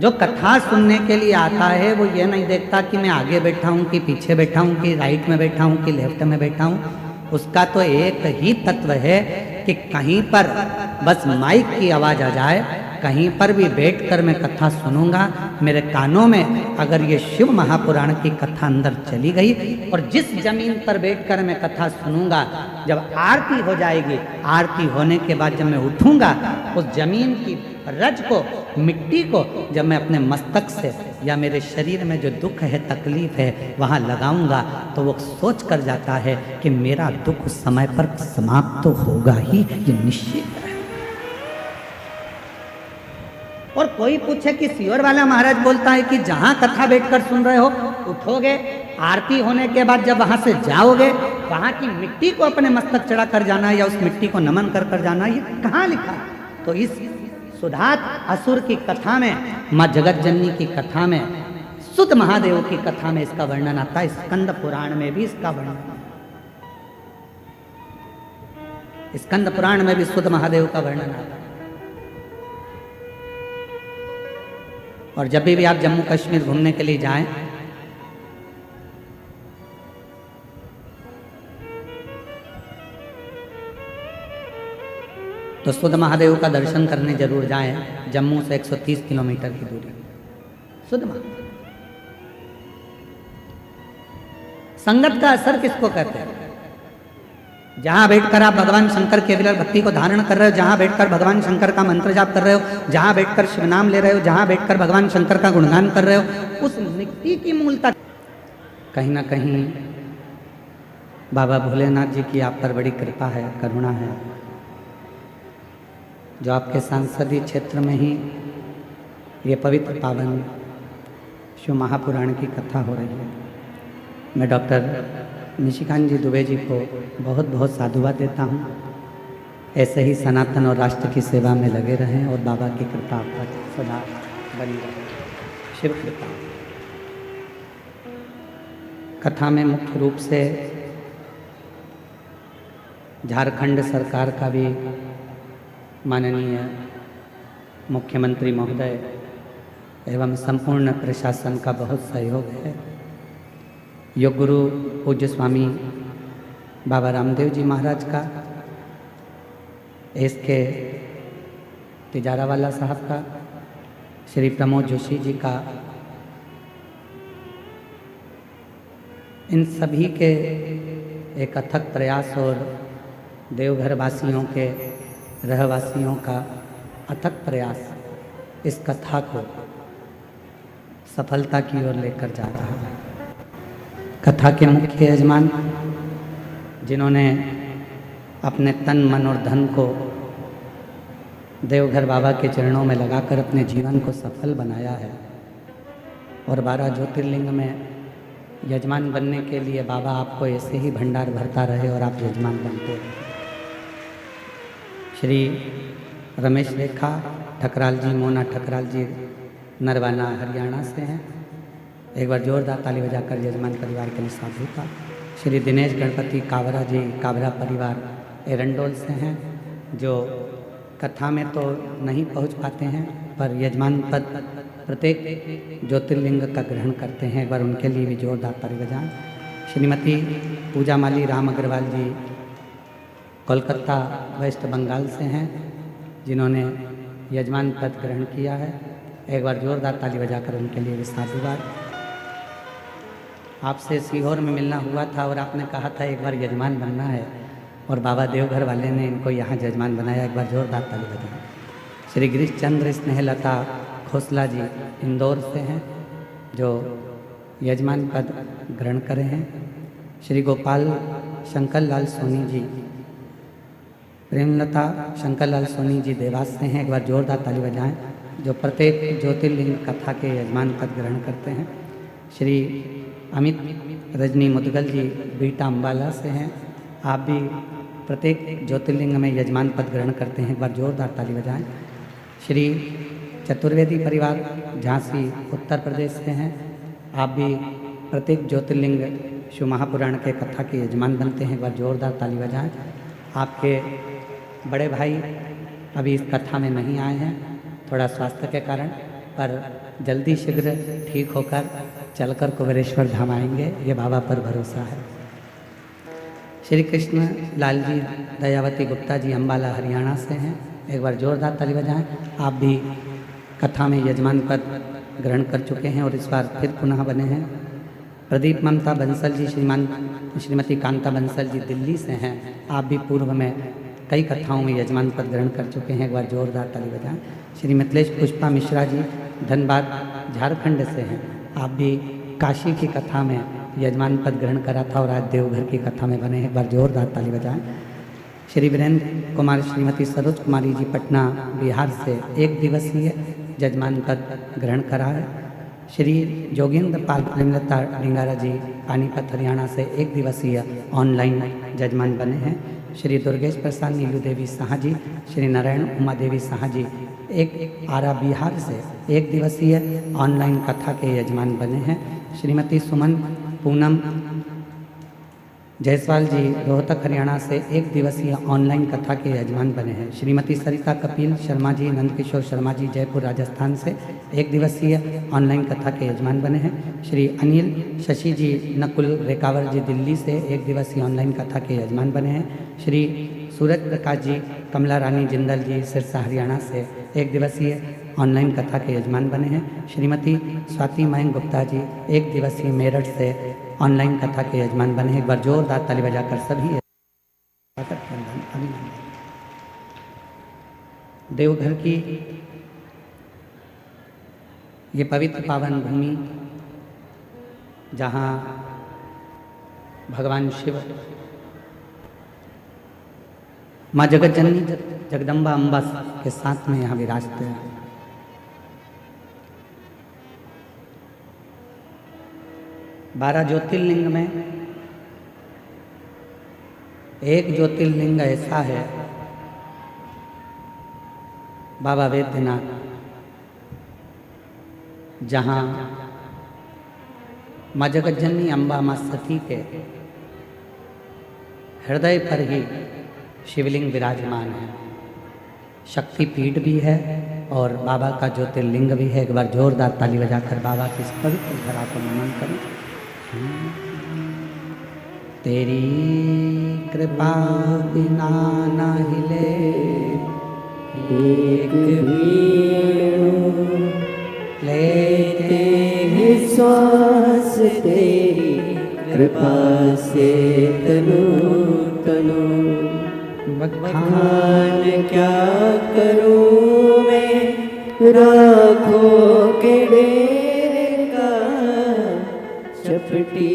जो कथा सुनने के लिए आता है वो ये नहीं देखता कि मैं आगे बैठा हूँ कि पीछे बैठा हूँ कि राइट में बैठा हूँ कि लेफ्ट में बैठा हूँ। उसका तो एक ही तत्व है कि कहीं पर बस माइक की आवाज़ आ जाए, कहीं पर भी बैठकर मैं कथा सुनूंगा, मेरे कानों में अगर ये शिव महापुराण की कथा अंदर चली गई और जिस जमीन पर बैठकर मैं कथा सुनूंगा, जब आरती हो जाएगी, आरती होने के बाद जब मैं उठूंगा, उस जमीन की रज को, मिट्टी को जब मैं अपने मस्तक से या मेरे शरीर में जो दुख है, तकलीफ है, वहाँ लगाऊंगा, तो वो सोच कर जाता है कि मेरा दुख समय पर समाप्त तो होगा ही, ये निश्चित है। और कोई पूछे कि सियोर वाला महाराज बोलता है कि जहां कथा बैठकर सुन रहे हो, उठोगे, आरती होने के बाद जब वहां से जाओगे, वहां की मिट्टी को अपने मस्तक चढ़ा कर जाना या उस मिट्टी को नमन कर कर जाना, ये कहाँ लिखा? तो इस सुधात असुर की कथा में, माँ जगत जननी की कथा में, सुध महादेव की कथा में इसका वर्णन आता है। स्कंद पुराण में भी इसका वर्णन, स्कंद पुराण में भी सुध महादेव का वर्णन आता है। और जब भी आप जम्मू कश्मीर घूमने के लिए जाएं, तो सुध महादेव का दर्शन करने जरूर जाएं। जम्मू से 130 किलोमीटर की दूरी सुध महादेव। संगत का असर किसको कहते हैं? जहां बैठकर आप भगवान शंकर के विरल भक्ति को धारण कर रहे हो, जहां बैठकर भगवान शंकर का मंत्र जाप कर रहे हो, जहां बैठकर शिव नाम ले रहे हो, जहां बैठकर भगवान शंकर का गुणगान कर रहे हो, उस मिट्टी की मूलता कहीं ना कहीं बाबा भोलेनाथ जी की आप पर बड़ी कृपा है, करुणा है, जो आपके सांसदीय क्षेत्र में ही ये पवित्र पावन शिव महापुराण की कथा हो रही है। मैं डॉक्टर निशिकांत जी दुबे जी को बहुत बहुत साधुवाद देता हूँ। ऐसे ही सनातन और राष्ट्र की सेवा में लगे रहें और बाबा की कृपा आप पर सदा बनी रहे, शिव कृपा। कथा में मुख्य रूप से झारखंड सरकार का भी माननीय मुख्यमंत्री महोदय एवं संपूर्ण प्रशासन का बहुत सहयोग है। योग गुरु पूज्य स्वामी बाबा रामदेव जी महाराज का, इसके तिजारावाला साहब का, श्री प्रमोद जोशी जी का, इन सभी के एक अथक प्रयास और देवघर वासियों के, रहवासियों का अथक प्रयास इस कथा को सफलता की ओर लेकर जा रहा है। कथा के मुख्य यजमान, जिन्होंने अपने तन मन और धन को देवघर बाबा के चरणों में लगाकर अपने जीवन को सफल बनाया है, और 12 ज्योतिर्लिंग में यजमान बनने के लिए बाबा आपको ऐसे ही भंडार भरता रहे और आप यजमान बनते रहे। श्री रमेश रेखा ठकराल जी, मोना ठकराल जी नरवाना हरियाणा से हैं। एक बार जोरदार ताली बजाकर यजमान परिवार के लिए साधु का। श्री दिनेश गणपति कावरा जी, कावरा परिवार एरंडोल से हैं, जो कथा में तो नहीं पहुंच पाते हैं पर यजमान पद प्रत्येक ज्योतिर्लिंग का ग्रहण करते हैं। एक बार उनके लिए भी जोरदार ताली बजाएं। श्रीमती पूजा माली राम अग्रवाल जी कोलकाता वेस्ट बंगाल से हैं, जिन्होंने यजमान पद ग्रहण किया है। एक बार जोरदार ताली बजाकर उनके लिए भी साधुवाद। आपसे सीहोर में मिलना हुआ था और आपने कहा था एक बार यजमान बनना है, और बाबा देवघर वाले ने इनको यहाँ यजमान बनाया। एक बार जोरदार ताली बजाएं। श्री गिरीश चंद्र स्नेहलता खोसला जी इंदौर से हैं, जो यजमान पद ग्रहण करे हैं। श्री गोपाल शंकर लाल सोनी जी, प्रेमलता शंकर लाल सोनी जी देवास से हैं। एक बार जोरदार ताली बजाएं, जो प्रत्येक ज्योतिर्लिंग कथा के यजमान पद ग्रहण करते हैं। श्री अमित रजनी मुदगल जी बीटा अम्बाला से हैं, आप भी प्रत्येक ज्योतिर्लिंग में यजमान पद ग्रहण करते हैं। एक बार जोरदार ताली बजाएं। श्री चतुर्वेदी परिवार झांसी उत्तर प्रदेश से हैं, आप भी प्रत्येक ज्योतिर्लिंग शिव महापुराण के कथा के यजमान बनते हैं। एक बार जोरदार ताली बजाएं। आपके बड़े भाई अभी इस कथा में नहीं आए हैं, थोड़ा स्वास्थ्य के कारण, पर जल्दी शीघ्र ठीक होकर चलकर कुबेरेश्वर धाम आएंगे, ये बाबा पर भरोसा है। श्री कृष्ण लाल जी दयावती गुप्ता जी अम्बाला हरियाणा से हैं, एक बार जोरदार ताली बजाएं। आप भी कथा में यजमान पद ग्रहण कर चुके हैं और इस बार फिर पुनः बने हैं। प्रदीप ममता बंसल जी श्रीमती कांता बंसल जी दिल्ली से हैं, आप भी पूर्व में कई कथाओं में यजमान पद ग्रहण कर चुके हैं, एक बार जोरदार ताली बजाएं। श्री मिथिलेश पुष्पा मिश्रा जी धनबाद झारखंड से हैं, आप भी काशी की कथा में यजमान पद ग्रहण करा था और आज देवघर की कथा में बने हैं, एक बार जोरदार ताली बजाएं। श्री वीरेंद्र कुमार श्रीमती सरोज कुमारी जी पटना बिहार से 1 दिवसीय यजमान पद ग्रहण करा है। श्री जोगेंद्र पाल प्रेमलता डिंगारा जी पानीपत हरियाणा से 1 दिवसीय ऑनलाइन यजमान बने हैं। श्री दुर्गेश प्रसाद नीलू देवी शाह जी, श्री नारायण उमा देवी शाह जी एक आरा बिहार से 1 दिवसीय ऑनलाइन कथा के यजमान बने हैं। श्रीमती सुमन पूनम जायसवाल जी रोहतक हरियाणा से 1 दिवसीय ऑनलाइन कथा के यजमान बने हैं। श्रीमती सरिता कपिल शर्मा जी नंदकिशोर शर्मा जी जयपुर राजस्थान से 1 दिवसीय ऑनलाइन कथा के यजमान बने हैं। श्री अनिल शशि जी नकुल रेकावर जी दिल्ली से 1 दिवसीय ऑनलाइन कथा के यजमान बने हैं। श्री सूरज प्रकाश जी कमला रानी जिंदल जी सिरसा हरियाणा से 1 दिवसीय ऑनलाइन कथा के यजमान बने हैं। श्रीमती स्वाति मयंक गुप्ता जी 1 दिवसीय मेरठ से ऑनलाइन कथा के यजमान बने हैं, एक बार जोरदार ताली बजाकर सभी अभिनंदन। देवघर की ये पवित्र पावन भूमि जहाँ भगवान शिव माँ जगत जननी जगदम्बा अम्बा के साथ में यहाँ विराजते हैं। बारह ज्योतिर्लिंग में एक ज्योतिर्लिंग ऐसा है बाबा वैद्यनाथ, जहाँ माँ जगत जननी अम्बा माँ सती के हृदय पर ही शिवलिंग विराजमान है। शक्तिपीठ भी है और बाबा का ज्योतिर्लिंग भी है। एक बार जोरदार ताली बजाकर बाबा की इस पवित्र धरा को नमन करें। तेरी कृपा बिना न हिले एक लेते हैं श्वास, तेरी कृपा से तनु तनु बखान क्या करूं मैं राखों के डेरे का, चपटी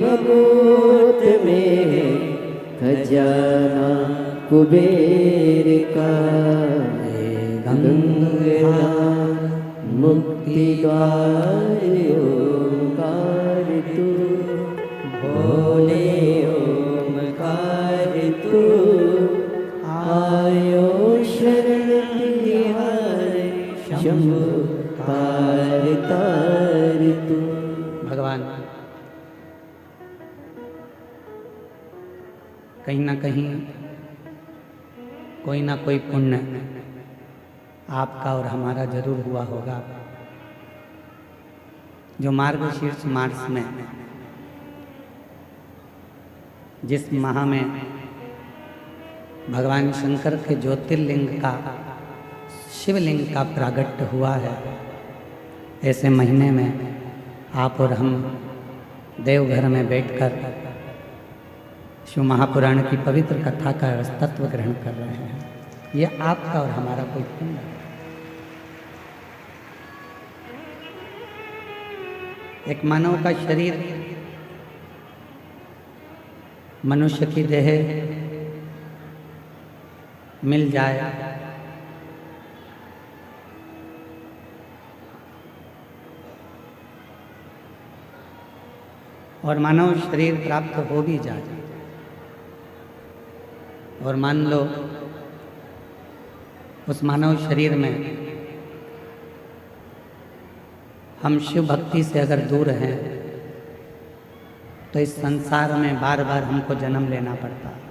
बबूत में खजाना कुबेर का। गंगा मुक्ति द्वार ओंकार तू, भोले ओंकार तू, आयो शरण तिहारे शंभु तार तार तू। भगवान कहीं ना कहीं कोई ना कोई पुण्य आपका और हमारा जरूर हुआ होगा। जो मार्गशीर्ष मास में जिस माह में भगवान शंकर के ज्योतिर्लिंग का शिवलिंग का प्रागट्य हुआ है, ऐसे महीने में आप और हम देवघर में बैठकर शिव महापुराण की पवित्र कथा का तत्व ग्रहण कर रहे हैं। ये आपका और हमारा कोई पुण्य है। एक मानव का शरीर मनुष्य की देह मिल जाए और मानव शरीर प्राप्त हो भी जाए और मान लो उस मानव शरीर में हम शिव भक्ति से अगर दूर हैं तो इस संसार में बार बार हमको जन्म लेना पड़ता है।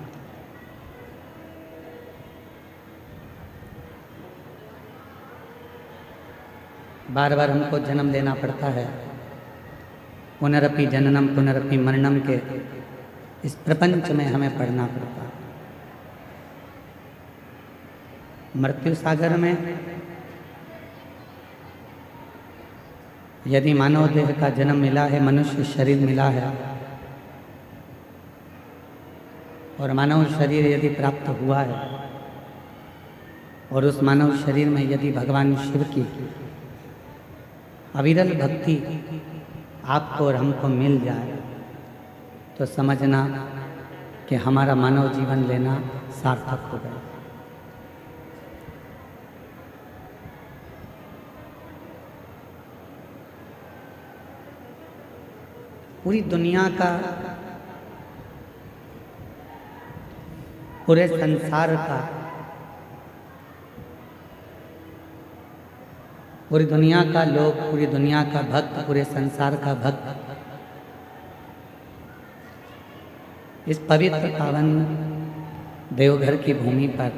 बार बार हमको जन्म लेना पड़ता है। पुनरपि जननम पुनरपि मरणम के इस प्रपंच में हमें पढ़ना पड़ता है। मृत्यु सागर में यदि मानव देह का जन्म मिला है, मनुष्य शरीर मिला है, और मानव शरीर यदि प्राप्त हुआ है, और उस मानव शरीर में यदि भगवान शिव की अविरल भक्ति आपको और हमको मिल जाए, तो समझना कि हमारा मानव जीवन लेना सार्थक हो गया। पूरी दुनिया का, पूरे संसार का, पूरी दुनिया का लोग, पूरी दुनिया का भक्त, पूरे संसार का भक्त इस पवित्र पावन देवघर की भूमि पर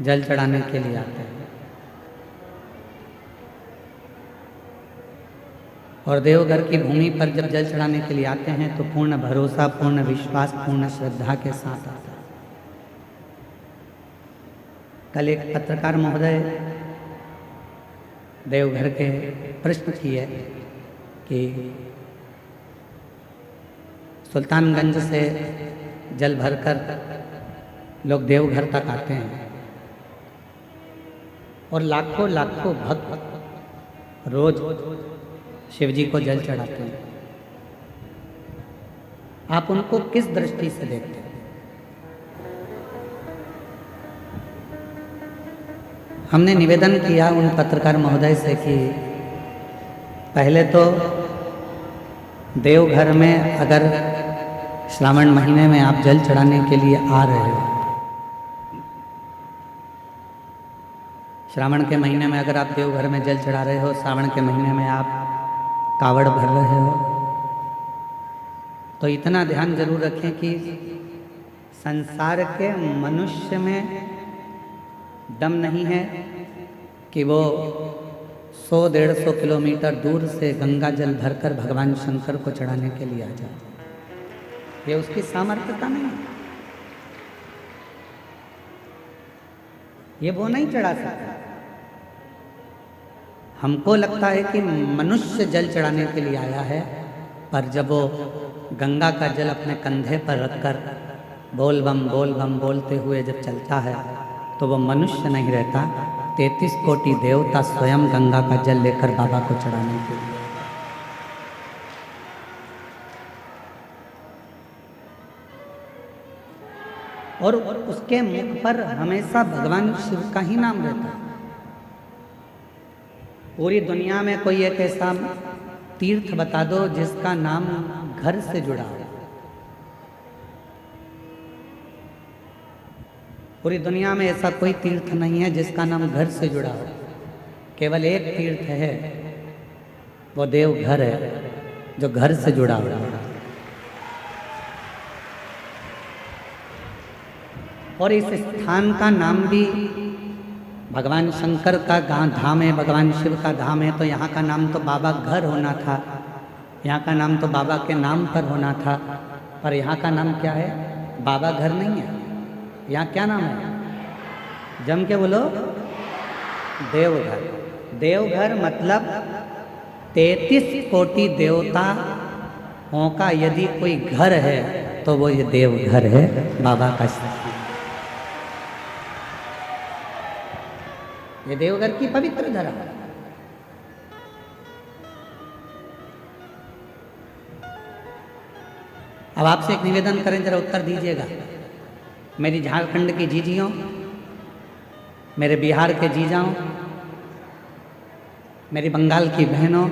जल चढ़ाने के लिए आते हैं। और देवघर की भूमि पर जब जल चढ़ाने के लिए आते हैं तो पूर्ण भरोसा, पूर्ण विश्वास, पूर्ण श्रद्धा के साथ आते हैं। कल एक पत्रकार महोदय देवघर के प्रश्न किए कि सुल्तानगंज से जल भरकर लोग देवघर तक आते हैं और लाखों लाखों भक्त रोज शिवजी को जल चढ़ाते हैं। आप उनको किस दृष्टि से देखते हैं? हमने निवेदन किया उन पत्रकार महोदय से कि पहले तो देवघर में अगर श्रावण महीने में आप जल चढ़ाने के लिए आ रहे हो, श्रावण के महीने में अगर आप देवघर में जल चढ़ा रहे हो, श्रावण के महीने में आप कावड़ भर रहे हो, तो इतना ध्यान जरूर रखें कि संसार के मनुष्य में दम नहीं है कि वो 100-150 किलोमीटर दूर से गंगा जल भरकर भगवान शंकर को चढ़ाने के लिए आ जाए। ये उसकी सामर्थ्यता नहीं है, ये वो नहीं चढ़ा सकता। हमको लगता है कि मनुष्य जल चढ़ाने के लिए आया है, पर जब वो गंगा का जल अपने कंधे पर रखकर बोल बम बोलते हुए जब चलता है तो वो मनुष्य नहीं रहता, 33 कोटि देवता स्वयं गंगा का जल लेकर बाबा को चढ़ाने के लिए। और उसके मुख पर हमेशा भगवान शिव का ही नाम रहता है। पूरी दुनिया में कोई एक ऐसा तीर्थ बता दो जिसका नाम घर से जुड़ा हो। पूरी दुनिया में ऐसा कोई तीर्थ नहीं है जिसका नाम घर से जुड़ा हो। केवल एक तीर्थ है, वो देवघर है, जो घर से जुड़ा हुआ है। और इस स्थान का नाम भी भगवान शंकर का धाम है, भगवान शिव का धाम है, तो यहाँ का नाम तो बाबा घर होना था, यहाँ का नाम तो बाबा के नाम पर होना था। पर यहाँ का नाम क्या है? बाबा घर नहीं है। यहाँ क्या नाम है? जम के बोलो, देवघर। देवघर मतलब 33 कोटि देवताओं का यदि कोई घर है तो वो ये देवघर है, बाबा का स्थान। ये देवघर की पवित्र धरा। अब आपसे एक निवेदन करें, जरा उत्तर दीजिएगा। मेरी झारखंड की जीजियों, मेरे बिहार के जीजाओं, मेरी बंगाल की बहनों,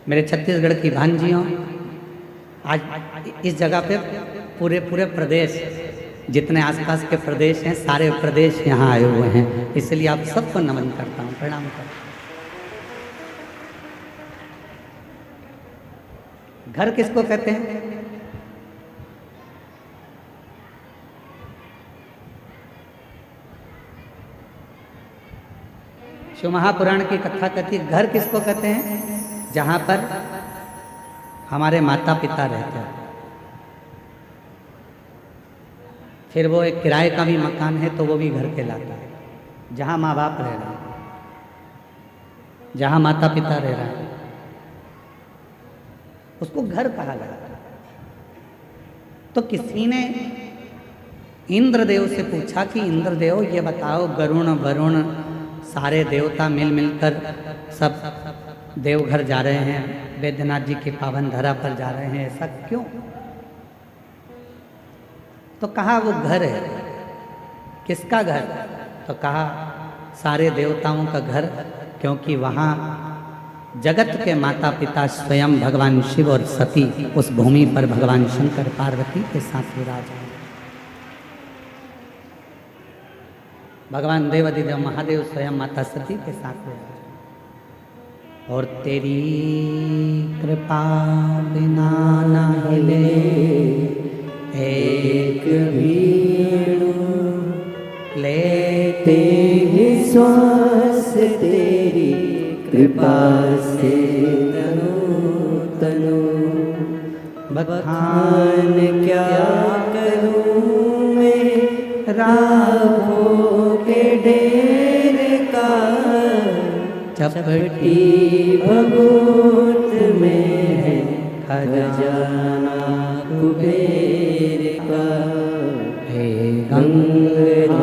मेरे छत्तीसगढ़ की भांजियों, आज इस जगह पे पूरे प्रदेश, जितने आसपास के प्रदेश हैं, सारे प्रदेश यहाँ आए हुए हैं। इसलिए आप सबको नमन करता हूँ, प्रणाम करता हूँ। घर किसको कहते हैं? शिव महापुराण की कथा कहती है, घर किसको कहते हैं? जहां पर हमारे माता पिता रहते हैं। फिर वो एक किराए का भी मकान है तो वो भी घर कहलाता है। जहां माँ बाप रह रहे हैं, जहां माता पिता रह रहे हैं, उसको घर कहा जाता है। तो किसी ने इंद्रदेव से पूछा कि इंद्रदेव ये बताओ, गरुण वरुण सारे देवता मिल मिलकर सब देवघर जा रहे हैं, वैद्यनाथ जी की पावन धरा पर जा रहे हैं, ऐसा क्यों? तो कहा वो घर है। किसका घर? तो कहा सारे देवताओं का घर, क्योंकि वहाँ जगत के माता पिता स्वयं भगवान शिव और सती उस भूमि पर भगवान शंकर पार्वती के साथ विराज हैं। भगवान देवाधिदेव महादेव स्वयं माता सती के साथ विराज हैं। और तेरी कृपा बिना न हिले एक भीड़ू, लेते ही श्वास तेरी कृपा से तनु तनु। बखान क्या करूं मैं राहों के ढेर का, चपटी भभूत में है खजाना कुबेर का। हे गंगाधर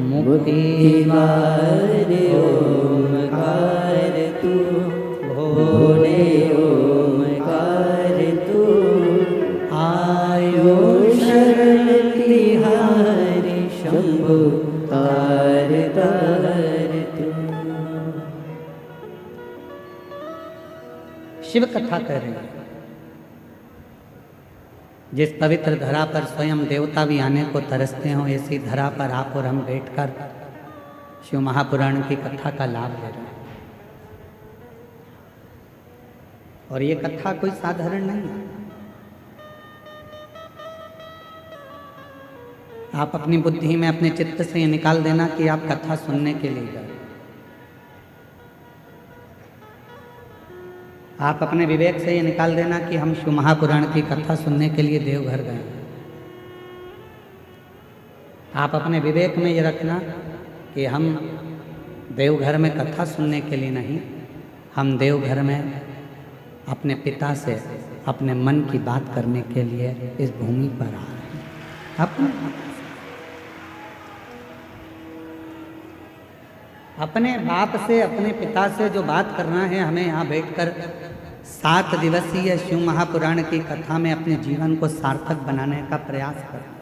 मुक्तिवार ओमकार तू, भोले ओमकार तू। आयो शरण तिहारी शंभु तार तार तू। शिव कथा कह रही है। जिस पवित्र धरा पर स्वयं देवता भी आने को तरसते हों, ऐसी धरा पर आप और हम बैठकर शिव महापुराण की कथा का लाभ ले रहे हैं। और ये कथा कोई साधारण नहीं है। आप अपनी बुद्धि में अपने चित्त से ये निकाल देना कि आप कथा सुनने के लिए गए। आप अपने विवेक से ये निकाल देना कि हम शिव महापुराण की कथा सुनने के लिए देवघर गए। आप अपने विवेक में ये रखना कि हम देवघर में कथा सुनने के लिए नहीं, हम देवघर में अपने पिता से अपने मन की बात करने के लिए इस भूमि पर आ रहे हैं। अपने बाप से, अपने पिता से जो बात करना है, हमें यहाँ बैठकर 7 दिवसीय शिव महापुराण की कथा में अपने जीवन को सार्थक बनाने का प्रयास करना।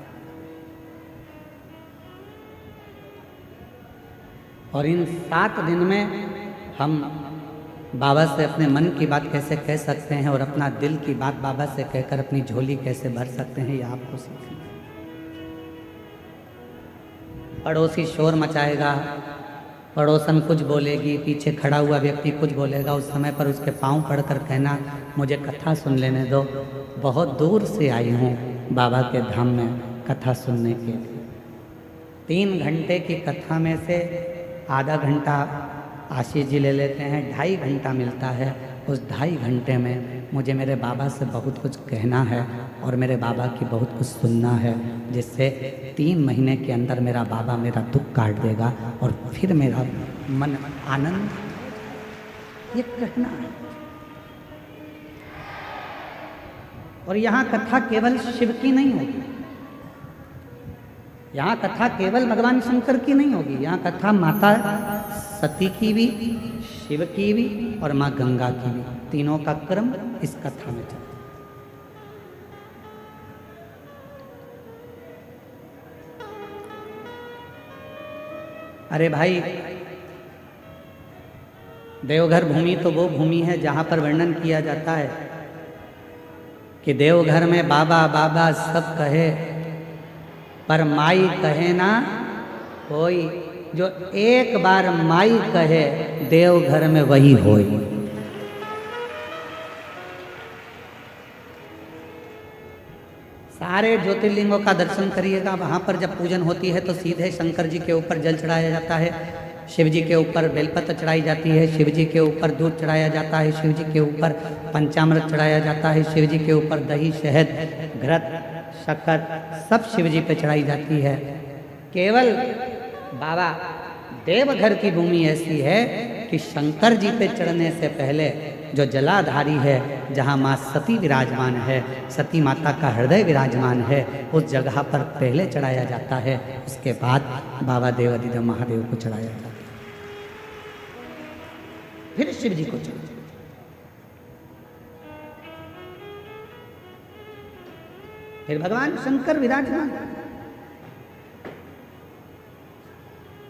और इन 7 दिन में हम बाबा से अपने मन की बात कैसे कह सकते हैं और अपना दिल की बात बाबा से कहकर अपनी झोली कैसे भर सकते हैं, यह आपको सीखना। पड़ोसी शोर मचाएगा, पड़ोसन कुछ बोलेगी, पीछे खड़ा हुआ व्यक्ति कुछ बोलेगा, उस समय पर उसके पांव पड़कर कहना मुझे कथा सुन लेने दो। बहुत दूर से आई हूँ बाबा के धाम में कथा सुनने के लिए। 3 घंटे की कथा में से आधा घंटा आशीष जी ले लेते हैं, 2.5 घंटा मिलता है। उस 2.5 घंटे में मुझे मेरे बाबा से बहुत कुछ कहना है और मेरे बाबा की बहुत कुछ सुनना है, जिससे 3 महीने के अंदर मेरा बाबा मेरा दुख काट देगा और फिर मेरा मन आनंद, ये कहना है। और यहाँ कथा केवल शिव की नहीं होगी, यहाँ कथा केवल भगवान शंकर की नहीं होगी, यहाँ कथा माता सती की भी, शिव की भी और माँ गंगा की भी, तीनों का क्रम इस कथा में चलता है। अरे भाई, देवघर भूमि तो वो भूमि है जहां पर वर्णन किया जाता है कि देवघर में बाबा बाबा सब कहे, पर माई कहे ना कोई। जो एक बार माई कहे देवघर में वही होई। सारे ज्योतिर्लिंगों का दर्शन करिएगा, वहां पर जब पूजन होती है तो सीधे शंकर जी के ऊपर जल चढ़ाया जाता है। शिव जी के ऊपर बेलपत्र चढ़ाई जाती है, शिव जी के ऊपर दूध चढ़ाया जाता है, शिव जी के ऊपर पंचामृत चढ़ाया जाता है, शिव जी के ऊपर दही, शहद, घृत, शक्कर सब शिव जी पे चढ़ाई जाती है। केवल बाबा देवघर की भूमि ऐसी है कि शंकर जी पे चढ़ने से पहले जो जलाधारी है, जहाँ माँ सती विराजमान है, सती माता का हृदय विराजमान है, उस जगह पर पहले चढ़ाया जाता है, उसके बाद बाबा देवाधिदेव महादेव को चढ़ाया जाता है, फिर शिव जी को चढ़ाया। फिर भगवान शंकर विराजमान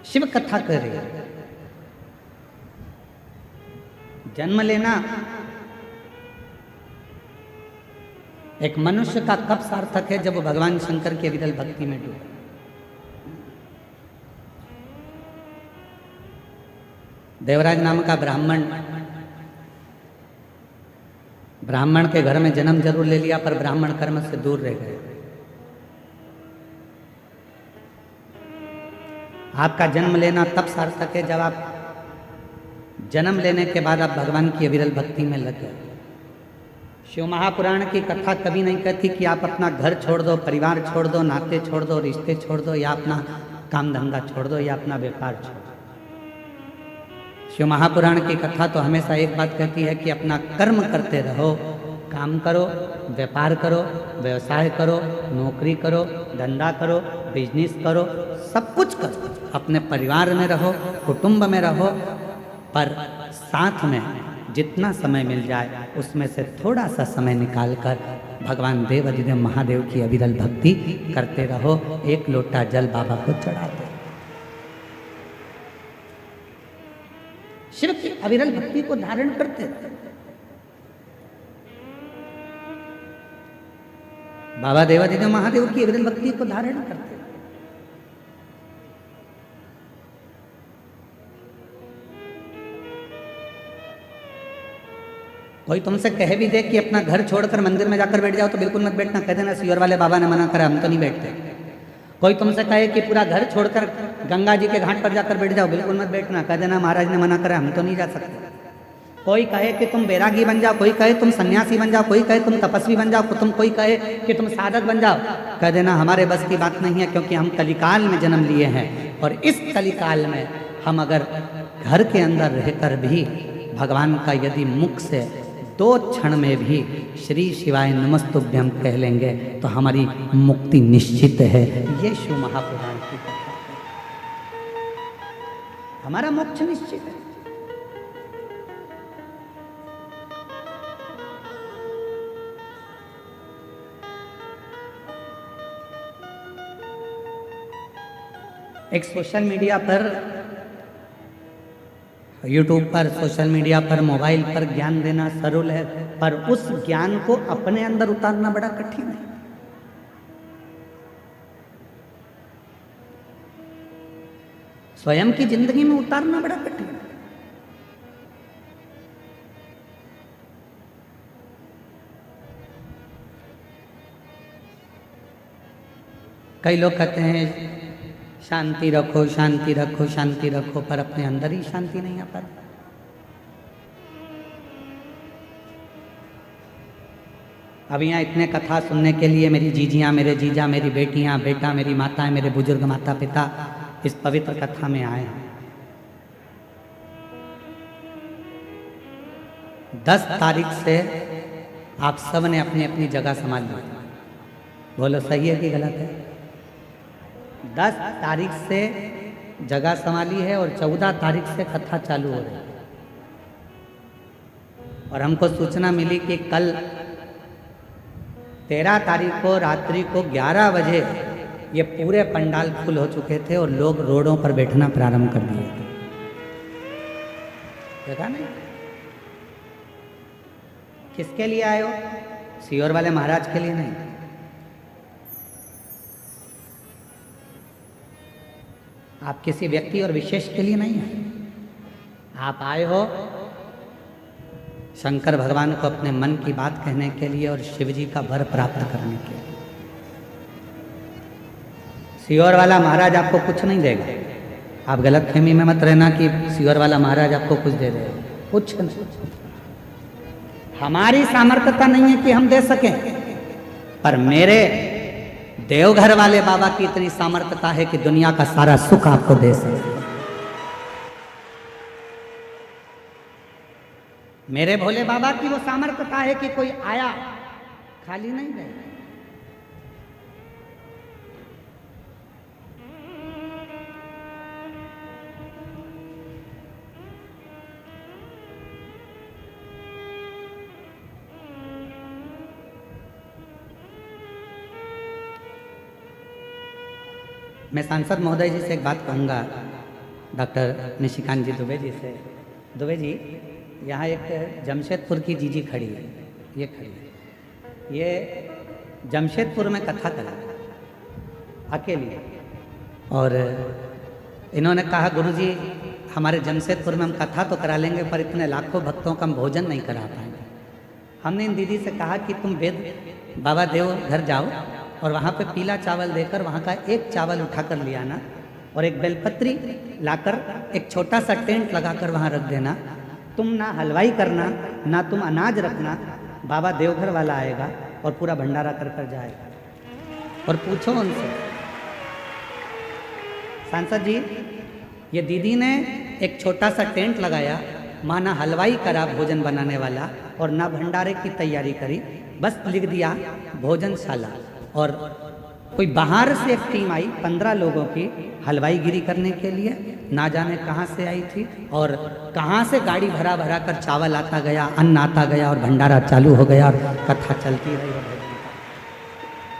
शिव कथा कर रही है। जन्म लेना एक मनुष्य का कब सार्थक है, जब वो भगवान शंकर की अविरल भक्ति में डूबे। देवराज नाम का ब्राह्मण के घर में जन्म जरूर ले लिया, पर ब्राह्मण कर्म से दूर रह गए। आपका जन्म लेना तब सार्थक है जब आप जन्म लेने के बाद आप भगवान की अविरल भक्ति में लग गए। शिव महापुराण की कथा कभी नहीं कहती कि आप अपना घर छोड़ दो, परिवार छोड़ दो, नाते छोड़ दो, रिश्ते छोड़ दो, या अपना काम धंधा छोड़ दो, या अपना व्यापार छोड़ दो। शिव महापुराण की कथा तो हमेशा एक बात कहती है कि अपना कर्म करते रहो, काम करो, व्यापार करो, व्यवसाय करो, नौकरी करो, धंधा करो, बिजनेस करो, सब कुछ करो, अपने परिवार में रहो, कुटुंब में रहो, पर साथ में जितना समय मिल जाए उसमें से थोड़ा सा समय निकालकर भगवान देवाधिदेव महादेव की अविरल भक्ति करते रहो। एक लोटा जल बाबा को चढ़ा दो। शिव की अविरल भक्ति को धारण करते रहो। बाबा देवाधिदेव महादेव की अविरल भक्ति को धारण करते रहो। कोई तुमसे कह भी दे कि अपना घर छोड़कर मंदिर में जाकर बैठ जाओ, तो बिल्कुल मत बैठना, कह देना सियोर वाले बाबा ने मना करा, हम तो नहीं बैठते। कोई तुमसे कहे कि पूरा घर छोड़कर गंगा जी के घाट पर जाकर बैठ जाओ, बिल्कुल मत बैठना, कह देना महाराज ने मना करा, हम तो नहीं जा सकते। कोई कहे कि तुम बैरागी बन जाओ, कोई कहे तुम सन्यासी बन जाओ, कोई कहे तुम तपस्वी बन जाओ, कोई कहे कि तुम साधक बन जाओ, कह देना हमारे बस की बात नहीं है, क्योंकि हम कलिकाल में जन्म लिए हैं। और इस कलिकाल में हम अगर घर के अंदर रहकर भी भगवान का यदि मुख से 2 क्षण में भी श्री शिवाय नमस्तुभ्यं कह लेंगे तो हमारी मुक्ति निश्चित है। ये शिव महापुराण की कथा है, हमारा मोक्ष निश्चित है। एक सोशल मीडिया पर, यूट्यूब पर, सोशल मीडिया पर, मोबाइल पर ज्ञान देना सरल है, पर उस ज्ञान को अपने अंदर उतारना बड़ा कठिन है। स्वयं की जिंदगी में उतारना बड़ा कठिन है। कई लोग कहते हैं शांति रखो, शांति रखो, शांति रखो, पर अपने अंदर ही शांति नहीं आ पाती। अब यहाँ इतने कथा सुनने के लिए मेरी जीजियाँ, मेरे जीजा, मेरी बेटियाँ, बेटा, मेरी माताएं, मेरे बुजुर्ग माता पिता इस पवित्र कथा में आए हैं। 10 तारीख से आप सब ने अपनी अपनी जगह संभाल ली। बोलो सही है कि गलत है? 10 तारीख से जगह संभाली है और 14 तारीख से कथा चालू हो रही है। और हमको सूचना मिली कि कल 13 तारीख को रात्रि को 11 बजे ये पूरे पंडाल फुल हो चुके थे और लोग रोडों पर बैठना प्रारंभ कर दिए थे। देखा नहीं? किसके लिए आए हो? सियोर वाले महाराज के लिए नहीं, आप किसी व्यक्ति और विशेष के लिए नहीं है। आप आए हो शंकर भगवान को अपने मन की बात कहने के लिए और शिव जी का वर प्राप्त करने के लिए। सियोर वाला महाराज आपको कुछ नहीं देगा, आप गलत फहमी में मत रहना कि सीवर वाला महाराज आपको कुछ दे रहे हैं, कुछ नहीं। हमारी सामर्थ्यता नहीं है कि हम दे सकें, पर मेरे देवघर वाले बाबा की इतनी सामर्थ्यता है कि दुनिया का सारा सुख आपको दे सके। मेरे भोले बाबा की वो सामर्थ्यता है कि कोई आया खाली नहीं गए। मैं सांसद महोदय जी से एक बात कहूँगा, डॉक्टर निशिकांत जी दुबे जी से। दुबे जी, यहाँ एक जमशेदपुर की जीजी खड़ी है, ये खड़ी है, ये जमशेदपुर में कथा करा अकेली, और इन्होंने कहा गुरुजी हमारे जमशेदपुर में हम कथा तो करा लेंगे पर इतने लाखों भक्तों का हम भोजन नहीं करा पाएंगे। हमने इन दीदी से कहा कि तुम वेद बाबा देव घर जाओ और वहाँ पे पीला चावल देकर वहाँ का एक चावल उठाकर ले आना और एक बेलपत्री लाकर एक छोटा सा टेंट लगाकर वहाँ रख देना। तुम ना हलवाई करना, ना तुम अनाज रखना, बाबा देवघर वाला आएगा और पूरा भंडारा कर कर जाएगा। और पूछो उनसे, सांसद जी ये दीदी ने एक छोटा सा टेंट लगाया, माना हलवाई करा भोजन बनाने वाला और ना भंडारे की तैयारी करी, बस लिख दिया भोजनशाला। और कोई बाहर से एक टीम आई 15 लोगों की हलवाई गिरी करने के लिए, ना जाने कहाँ से आई थी और कहाँ से गाड़ी भरा भरा कर चावल आता गया, अन्न आता गया और भंडारा चालू हो गया और कथा चलती रही।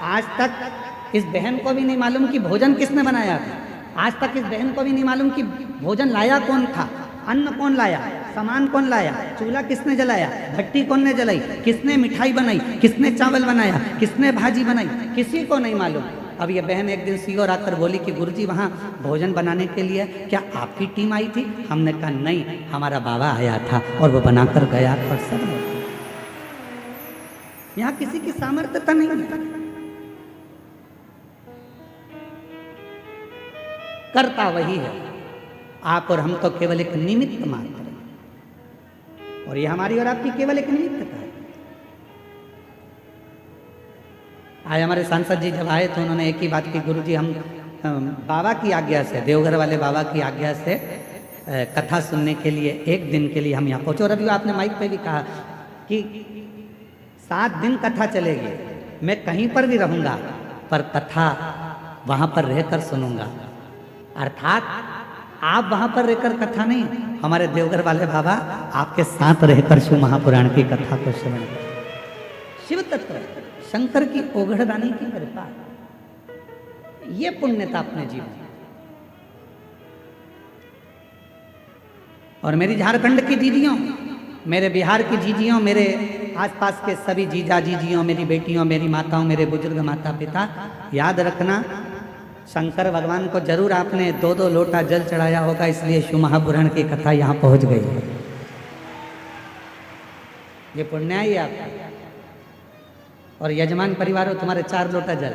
आज तक इस बहन को भी नहीं मालूम कि भोजन किसने बनाया था। आज तक इस बहन को भी नहीं मालूम कि भोजन लाया कौन था, अन्न कौन लाया, सामान कौन लाया, चूल्हा किसने जलाया, भट्टी कौन ने जलाई, किसने मिठाई बनाई, किसने चावल बनाया, किसने भाजी बनाई, किसी को नहीं मालूम। अब ये बहन एक दिन सीओर आकर बोली कि गुरुजी वहाँ भोजन बनाने के लिए क्या आपकी टीम आई थी? हमने कहा नहीं, हमारा बाबा आया था और वो बनाकर गया और सब। यहाँ किसी की सामर्थ्यता नहीं है, करता वही है। आप और हम तो केवल एक निमित्त मात्र हैं, और ये हमारी और आपकी केवल एक निमित्तता है। आज हमारे सांसद जी जब आए तो उन्होंने एक ही बात की, गुरुजी हम बाबा की आज्ञा से, देवघर वाले बाबा की आज्ञा से कथा सुनने के लिए एक दिन के लिए हम यहाँ पहुँचे। और अभी आपने माइक पे भी कहा कि 7 दिन कथा चलेगी, मैं कहीं पर भी रहूँगा पर कथा वहाँ पर रहकर सुनूंगा। अर्थात आप वहाँ पर रहकर कथा नहीं, हमारे देवघर वाले बाबा आपके साथ रहकर शिव महापुराण की कथा को श्रवण करें। शिव तत्व शंकर की ओघड़दानी की कृपा, ये पुण्यता अपने जीवन। और मेरी झारखंड की दीदियों, मेरे बिहार की जीजियों, मेरे आसपास के सभी जीजा जीजियों, मेरी बेटियों, मेरी माताओं, मेरे बुजुर्ग माता पिता, याद रखना शंकर भगवान को जरूर आपने 2-2 लोटा जल चढ़ाया होगा, इसलिए शिव महापुराण की कथा यहाँ पहुँच गई है। ये पुण्य ही आपका। और यजमान परिवार हो, तुम्हारे 4 लोटा जल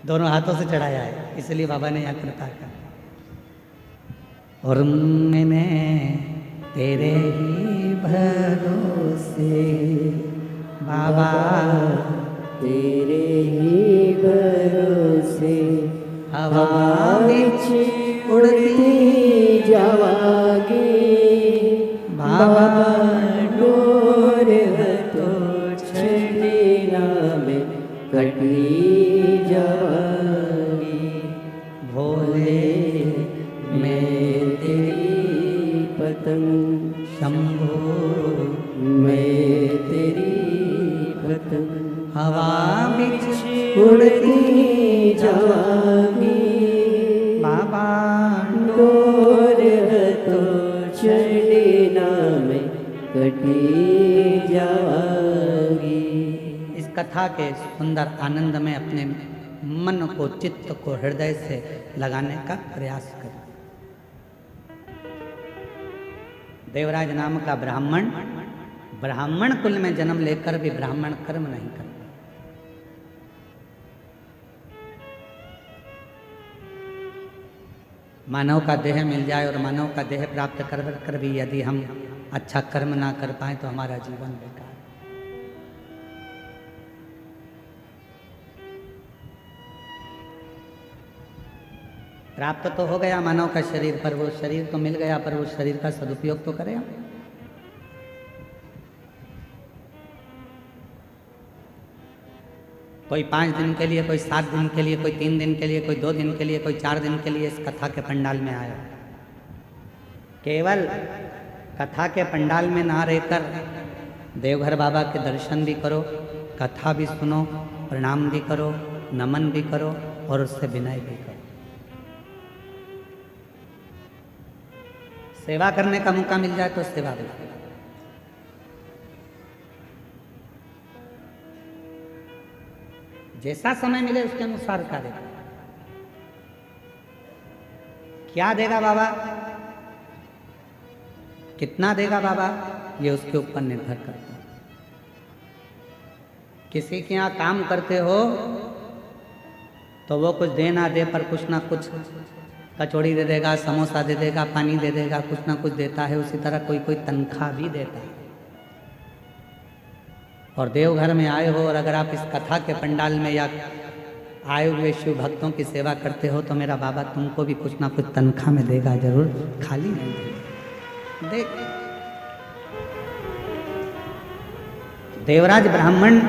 दोनों हाथों से चढ़ाया है, इसलिए बाबा ने यहाँ कृपा कर। और मैंने तेरे ही भरोसे बाबा, तेरे ही भरोसे हवा बिच उड़ती जावागे, बाबा डोर तो छड़ना में कटी जावागी। भोले मैं तेरी पतंग, शंभो मैं तेरी पतंग, हवा बिच उड़ती जावागी, बाबा डोर तो चढ़ना में कटी जावागी। इस कथा के सुंदर आनंद में अपने मन को, चित्त को हृदय से लगाने का प्रयास करें। देवराज नाम का ब्राह्मण, ब्राह्मण कुल में जन्म लेकर भी ब्राह्मण कर्म नहीं करता। मानव का देह मिल जाए और मानव का देह प्राप्त कर भी यदि हम अच्छा कर्म ना कर पाए तो हमारा जीवन बेकार। प्राप्त तो हो गया मानव का शरीर, पर वो शरीर तो मिल गया, पर वो शरीर का सदुपयोग तो करें हम। कोई 5 दिन के लिए, कोई 7 दिन के लिए, कोई 3 दिन के लिए, कोई 2 दिन के लिए, कोई 4 दिन के लिए इस कथा के पंडाल में आया। केवल कथा के पंडाल में ना रहकर देवघर बाबा के दर्शन भी करो, कथा भी सुनो, प्रणाम भी करो, नमन भी करो और उससे विनय भी करो। सेवा करने का मौका मिल जाए तो सेवा भी करो। जैसा समय मिले उसके अनुसार कार्य। क्या देगा बाबा, कितना देगा बाबा, ये उसके ऊपर निर्भर करता है। किसी के यहाँ काम करते हो तो वो कुछ दे ना दे, पर कुछ ना कुछ कचौड़ी दे देगा, समोसा दे देगा, पानी दे देगा, कुछ ना कुछ देता है। उसी तरह कोई कोई तनख्वाह भी देता है। और देवघर में आए हो और अगर आप इस कथा के पंडाल में या आए हुए शिव भक्तों की सेवा करते हो तो मेरा बाबा तुमको भी कुछ ना कुछ तनख्वाह में देगा जरूर, खाली नहीं देगा। देख, देवराज ब्राह्मण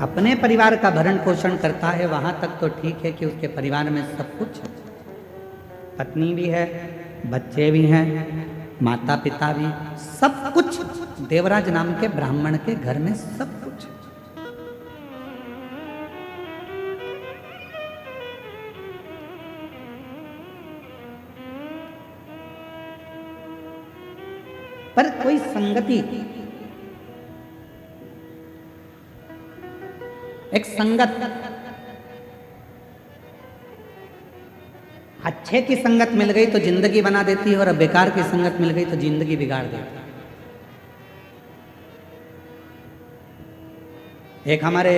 अपने परिवार का भरण पोषण करता है, वहां तक तो ठीक है कि उसके परिवार में सब कुछ है। पत्नी भी है, बच्चे भी हैं, माता पिता भी, सब कुछ देवराज नाम के ब्राह्मण के घर में सब कुछ। पर कोई संगति, एक संगत, अच्छे की संगत मिल गई तो जिंदगी बना देती है और बेकार की संगत मिल गई तो जिंदगी बिगाड़ देती है। एक हमारे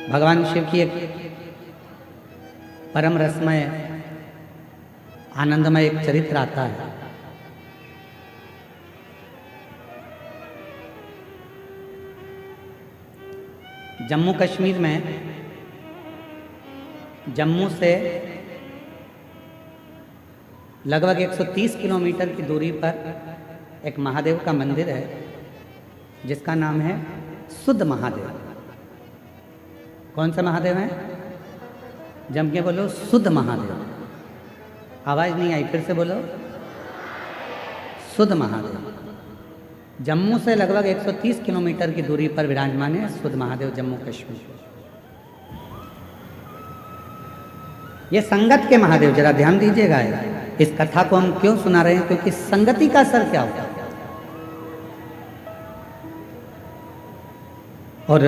भगवान शिव की एक परम रसमय आनंदमय एक चरित्र आता है। जम्मू कश्मीर में, जम्मू से लगभग 130 किलोमीटर की दूरी पर एक महादेव का मंदिर है जिसका नाम है सुध महादेव। कौन सा महादेव है? जम के बोलो, सुध महादेव। आवाज नहीं आई, फिर से बोलो, सुध महादेव। जम्मू से लगभग 130 किलोमीटर की दूरी पर विराजमान है सुध महादेव, जम्मू कश्मीर। ये संगत के महादेव, जरा ध्यान दीजिएगा। इस कथा को हम क्यों सुना रहे हैं? क्योंकि संगति का असर क्या होता है। और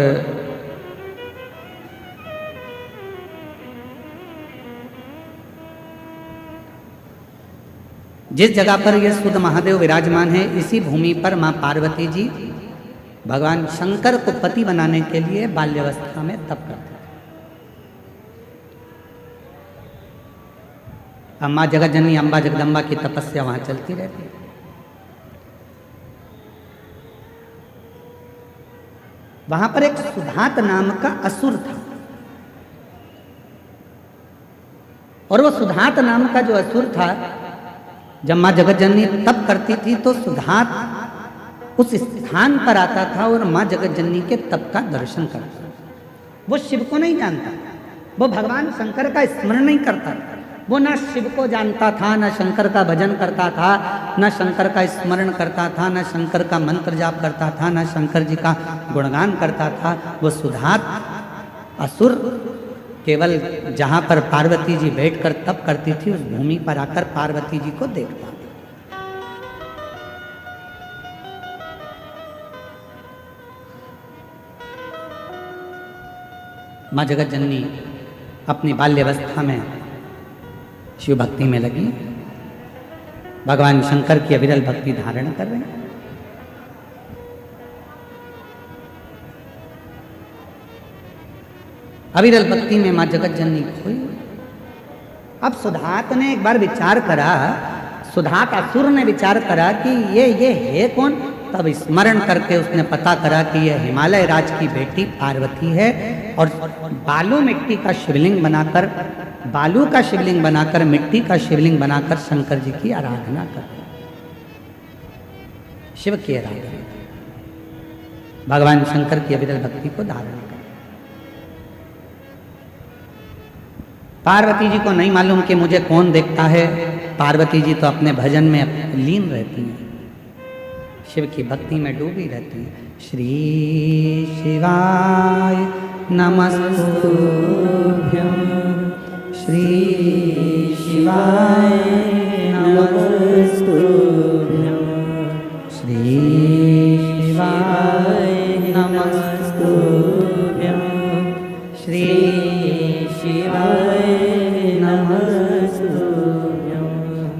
जिस जगह पर यह सुध महादेव विराजमान है, इसी भूमि पर मां पार्वती जी भगवान शंकर को पति बनाने के लिए बाल्यावस्था में तप करते थे। अम्मा जगतजननी अम्बा जगदम्बा की तपस्या वहां चलती रहती है। वहां पर एक सुधात नाम का असुर था, और वो सुधात नाम का जो असुर था, जब माँ जगतजननी तप करती थी तो सुधात उस स्थान पर आता था और माँ जगतजननी के तप का दर्शन करता था। वो शिव को नहीं जानता, वो भगवान शंकर का स्मरण नहीं करता था। वो ना शिव को जानता था, ना शंकर का भजन करता था, ना शंकर का स्मरण करता था, ना शंकर का मंत्र जाप करता था, ना शंकर जी का गुणगान करता था। वो सुधात असुर केवल जहाँ पर पार्वती जी बैठकर तप करती थी उस भूमि पर आकर पार्वती जी को देखता। माँ जगतजननी अपनी बाल्यावस्था में शिव भक्ति में लगी, भगवान शंकर की अविरल भक्ति धारण कर रहे हैं। अविरल भक्ति में माँ जगत जननी खोई। अब सुधात ने एक बार विचार करा, सुधात असुर ने विचार करा कि ये है कौन। तब स्मरण करके उसने पता करा कि यह हिमालय राज की बेटी पार्वती है और बालू मिट्टी का शिवलिंग बनाकर, बालू का शिवलिंग बनाकर, मिट्टी का शिवलिंग बनाकर शंकर जी की आराधना कर, शिव की आराधना, भगवान शंकर की अविरल भक्ति को धारण कर। पार्वती जी को नहीं मालूम कि मुझे कौन देखता है। पार्वती जी तो अपने भजन में लीन रहती हैं, शिव की भक्ति में डूबी रहती हैं। श्री शिवाय नमस्तुभ्यं, श्री शिवाय नमस्तुभ्यं, श्री शिवाय नमस्तुभ्यं, श्री शिवाय नमस्तुभ्यं।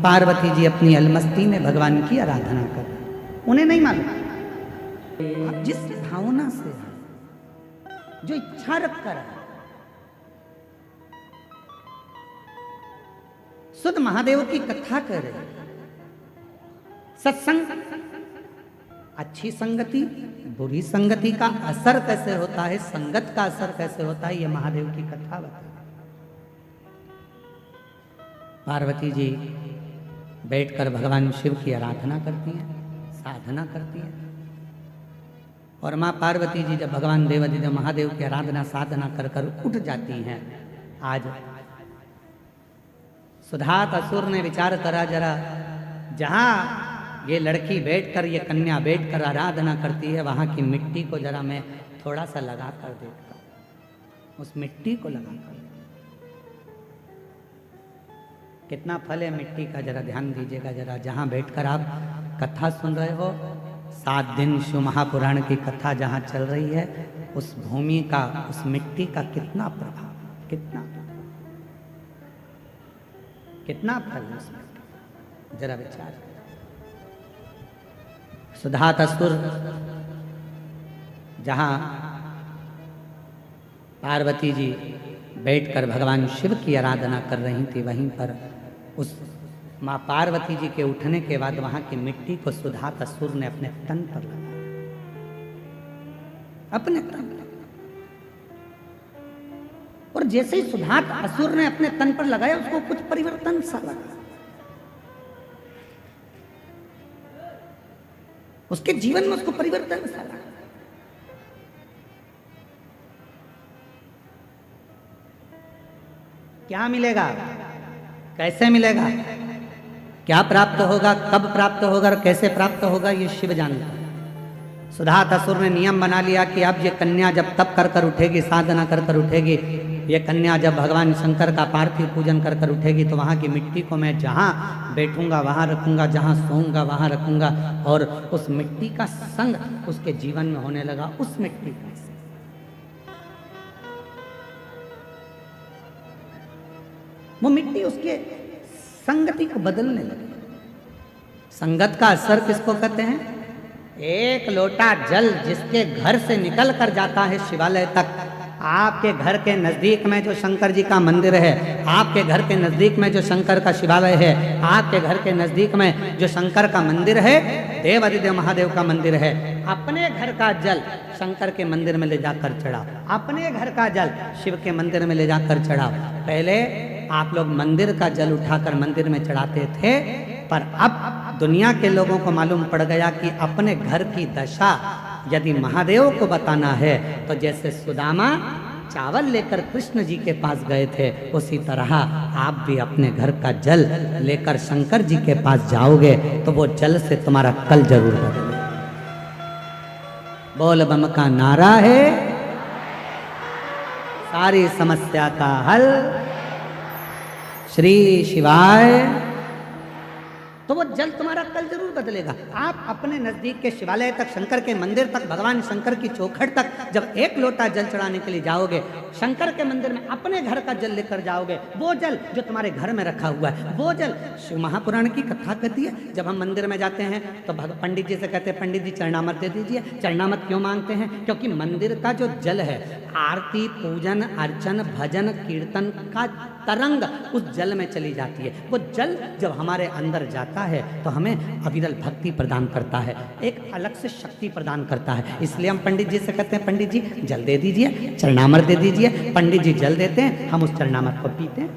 पार्वती जी अपनी अलमस्ती में भगवान की आराधना कर, उन्हें नहीं मालूम। आप जिस भावना से, जो इच्छा रख कर शुद्ध महादेव की कथा कर रहे, सत्संग, अच्छी संगति, बुरी संगति का असर कैसे होता है, संगत का असर कैसे होता है, यह महादेव की कथा बताए। पार्वती जी बैठकर भगवान शिव की आराधना करती हैं, साधना करती है। और माँ पार्वती जी जब भगवान देवाधिदेव महादेव की आराधना साधना कर कर उठ जाती हैं। आज सुधात असुर ने विचार करा, जरा जहाँ ये लड़की बैठकर, ये कन्या बैठकर आराधना करती है, वहाँ की मिट्टी को जरा मैं थोड़ा सा लगा कर देखता हूँ। उस मिट्टी को लगा कर कितना फल है मिट्टी का, जरा ध्यान दीजिएगा। जरा जहाँ बैठकर आप कथा सुन रहे हो, 7 दिन शिव महापुराण की कथा जहाँ चल रही है, उस भूमि का, उस मिट्टी का कितना प्रभाव, कितना फल है उसमें, जरा विचार। सुधात असुर जहाँ पार्वती जी बैठकर भगवान शिव की आराधना कर रही थी, वहीं पर उस माँ पार्वती जी के उठने के बाद वहां की मिट्टी को सुधात असुर ने अपने तन पर लगाया, अपने तन पर। और जैसे ही सुधात असुर ने अपने तन पर लगाया, उसको कुछ परिवर्तन सा लगा, उसके जीवन में उसको परिवर्तन सा लगा। क्या मिलेगा, कैसे मिलेगा, क्या प्राप्त होगा, कब प्राप्त होगा और कैसे प्राप्त होगा, ये शिव जानता है। सुधात असुर ने नियम बना लिया कि अब ये कन्या जब तप कर कर उठेगी, साधना कर कर उठेगी, ये कन्या जब भगवान शंकर का पार्थिव पूजन कर कर उठेगी, तो वहाँ की मिट्टी को मैं जहाँ बैठूंगा वहाँ रखूंगा, जहाँ सोऊंगा वहाँ रखूंगा। और उस मिट्टी का संग उसके जीवन में होने लगा। उस मिट्टी का वो मिट्टी उसके संगति को बदलने लगी। संगत का असर किसको कहते हैं? एक लोटा जल जिसके घर से निकल कर जाता है शिवालय तक, आपके घर के नजदीक में जो शंकर जी का मंदिर है, आपके घर के नजदीक में जो शंकर का शिवालय है, आपके घर के नजदीक में जो शंकर का मंदिर है, देवाधिदेव महादेव का मंदिर है, अपने घर का जल शंकर के मंदिर में ले जाकर चढ़ाओ, अपने घर का जल शिव के मंदिर में ले जाकर चढ़ाओ। पहले आप लोग मंदिर का जल उठाकर मंदिर में चढ़ाते थे, पर अब दुनिया के लोगों को मालूम पड़ गया कि अपने घर की दशा यदि महादेव को बताना है, तो जैसे सुदामा चावल लेकर कृष्ण जी के पास गए थे, उसी तरह आप भी अपने घर का जल लेकर शंकर जी के पास जाओगे तो वो जल से तुम्हारा कल जरूर बदलेगा। बोल बम का नारा है सारी समस्या का हल। श्री शिवाय तो वो जल तुम्हारा कल जरूर बदलेगा। आप अपने नजदीक के शिवालय तक, शंकर के मंदिर तक, भगवान शंकर की चौखट तक जब एक लोटा जल चढ़ाने के लिए जाओगे, शंकर के मंदिर में अपने घर का जल लेकर जाओगे, वो जल जो तुम्हारे घर में रखा हुआ है, वो जल शिव महापुराण की कथा कहती है। जब हम मंदिर में जाते हैं तो पंडित जी से कहते हैं, पंडित जी चरणामत दे दीजिए। चरणामत क्यों मांगते हैं? क्योंकि मंदिर का जो जल है, आरती, पूजन, अर्चन, भजन, कीर्तन का तरंग उस जल में चली जाती है। वो जल जब हमारे अंदर जाता है तो हमें अविरल भक्ति प्रदान करता है, एक अलग से शक्ति प्रदान करता है। इसलिए हम पंडित जी से कहते हैं, पंडित जी जल दे दीजिए, चरणामृत दे दीजिए। पंडित जी जल देते हैं, हम उस चरणामृत को पीते हैं,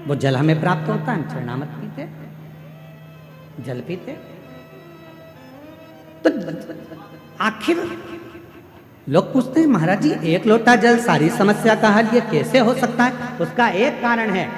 वो जल हमें प्राप्त होता है, हम चरणामृत पीते, जल पीते। तो आखिर लोग पूछते हैं, महाराज जी एक लोटा जल सारी समस्या का हल, ये कैसे हो सकता है? उसका एक कारण है,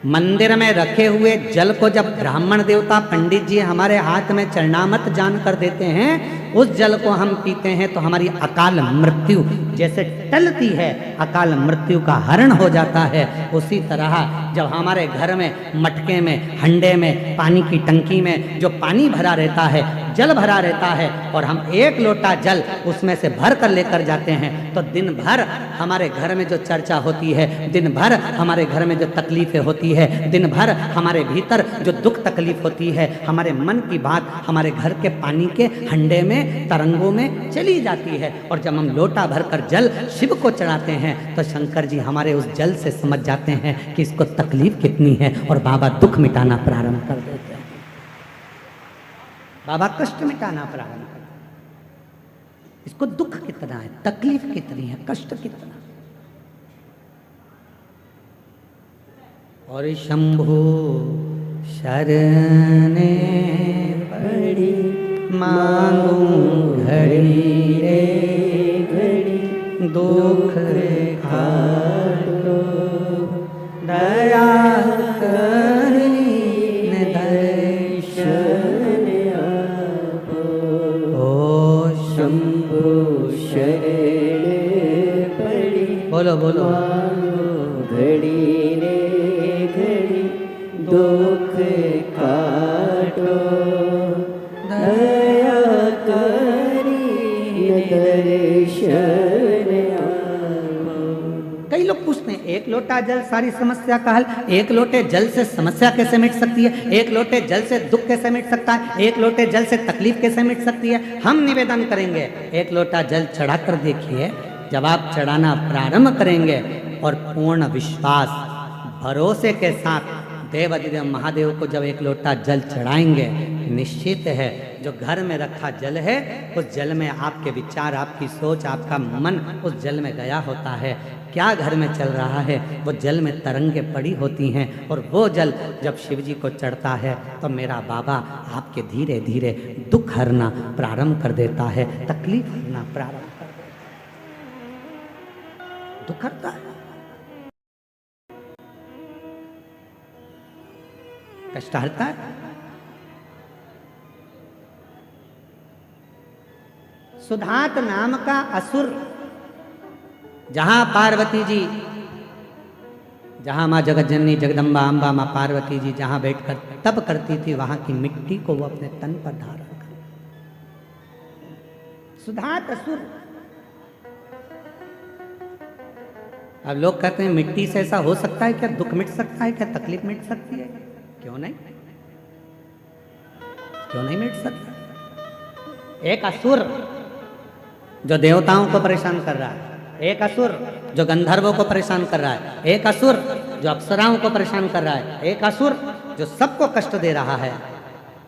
मंदिर में रखे हुए जल को जब ब्राह्मण देवता पंडित जी हमारे हाथ में चरणामत जान कर देते हैं, उस जल को हम पीते हैं तो हमारी अकाल मृत्यु जैसे टलती है, अकाल मृत्यु का हरण हो जाता है। उसी तरह जब हमारे घर में मटके में, हंडे में, पानी की टंकी में जो पानी भरा रहता है, जल भरा रहता है, और हम एक लोटा जल उसमें से भर कर लेकर जाते हैं, तो दिन भर हमारे घर में जो चर्चा होती है, दिन भर हमारे घर में जो तकलीफें होती है, दिन भर हमारे भीतर जो दुख तकलीफ होती है, हमारे मन की बात हमारे घर के पानी के हंडे में, तरंगों में चली जाती है। और जब हम लोटा भरकर जल शिव को चढ़ाते हैं तो शंकर जी हमारे उस जल से समझ जाते हैं कि इसको तकलीफ कितनी है, और बाबा दुख मिटाना प्रारंभ कर देते हैं। बाबा कष्ट मिटाना प्रारंभ कर देते हैं। इसको दुख कितना है, तकलीफ कितनी है, कष्ट कितना। और शंभु शरणे पड़ी मांगू घड़ी रे घड़ी, दुख काटो दया करी दर्शन आपो। ओ शंभु शरणे पड़ी, बोलो बोलो, घड़ी रे घड़ी दुख काटो दया करी दर्शन आपो। कई लोग पूछते हैं, एक लोटा जल सारी समस्या का हल, एक लोटे जल से समस्या कैसे मिट सकती है, एक लोटे जल से दुख कैसे मिट सकता है, एक लोटे जल से तकलीफ कैसे मिट सकती है? हम निवेदन करेंगे, एक लोटा जल चढ़ाकर देखिए। जब आप चढ़ाना प्रारंभ करेंगे और पूर्ण विश्वास भरोसे के साथ देवाधिदेव महादेव को जब एक लोटा जल चढ़ाएंगे, निश्चित है जो घर में रखा जल है, उस जल में आपके विचार, आपकी सोच, आपका मन उस जल में गया होता है। क्या घर में चल रहा है, वो जल में तरंगे पड़ी होती हैं, और वो जल जब शिव जी को चढ़ता है तो मेरा बाबा आपके धीरे धीरे दुख हरना प्रारंभ कर देता है, तकलीफ हरना प्रारंभ कर देता है, दुख हरता है, कष्ट हरता है। सुधात नाम का असुर, जहां पार्वती जी, जहां माँ जगत जननी जगदम्बा अम्बा माँ पार्वती जी जहां बैठकर तप करती थी, वहां की मिट्टी को वो अपने तन पर धारण कर, सुधात असुर। अब लोग कहते हैं मिट्टी से ऐसा हो सकता है क्या, दुख मिट सकता है क्या, तकलीफ मिट सकती है? क्यों नहीं, क्यों नहीं मिट सकता? एक असुर जो देवताओं को परेशान कर रहा है, एक असुर जो गंधर्वों को परेशान कर रहा है, एक असुर जो अप्सराओं को परेशान कर रहा है, एक असुर जो सबको कष्ट दे रहा है,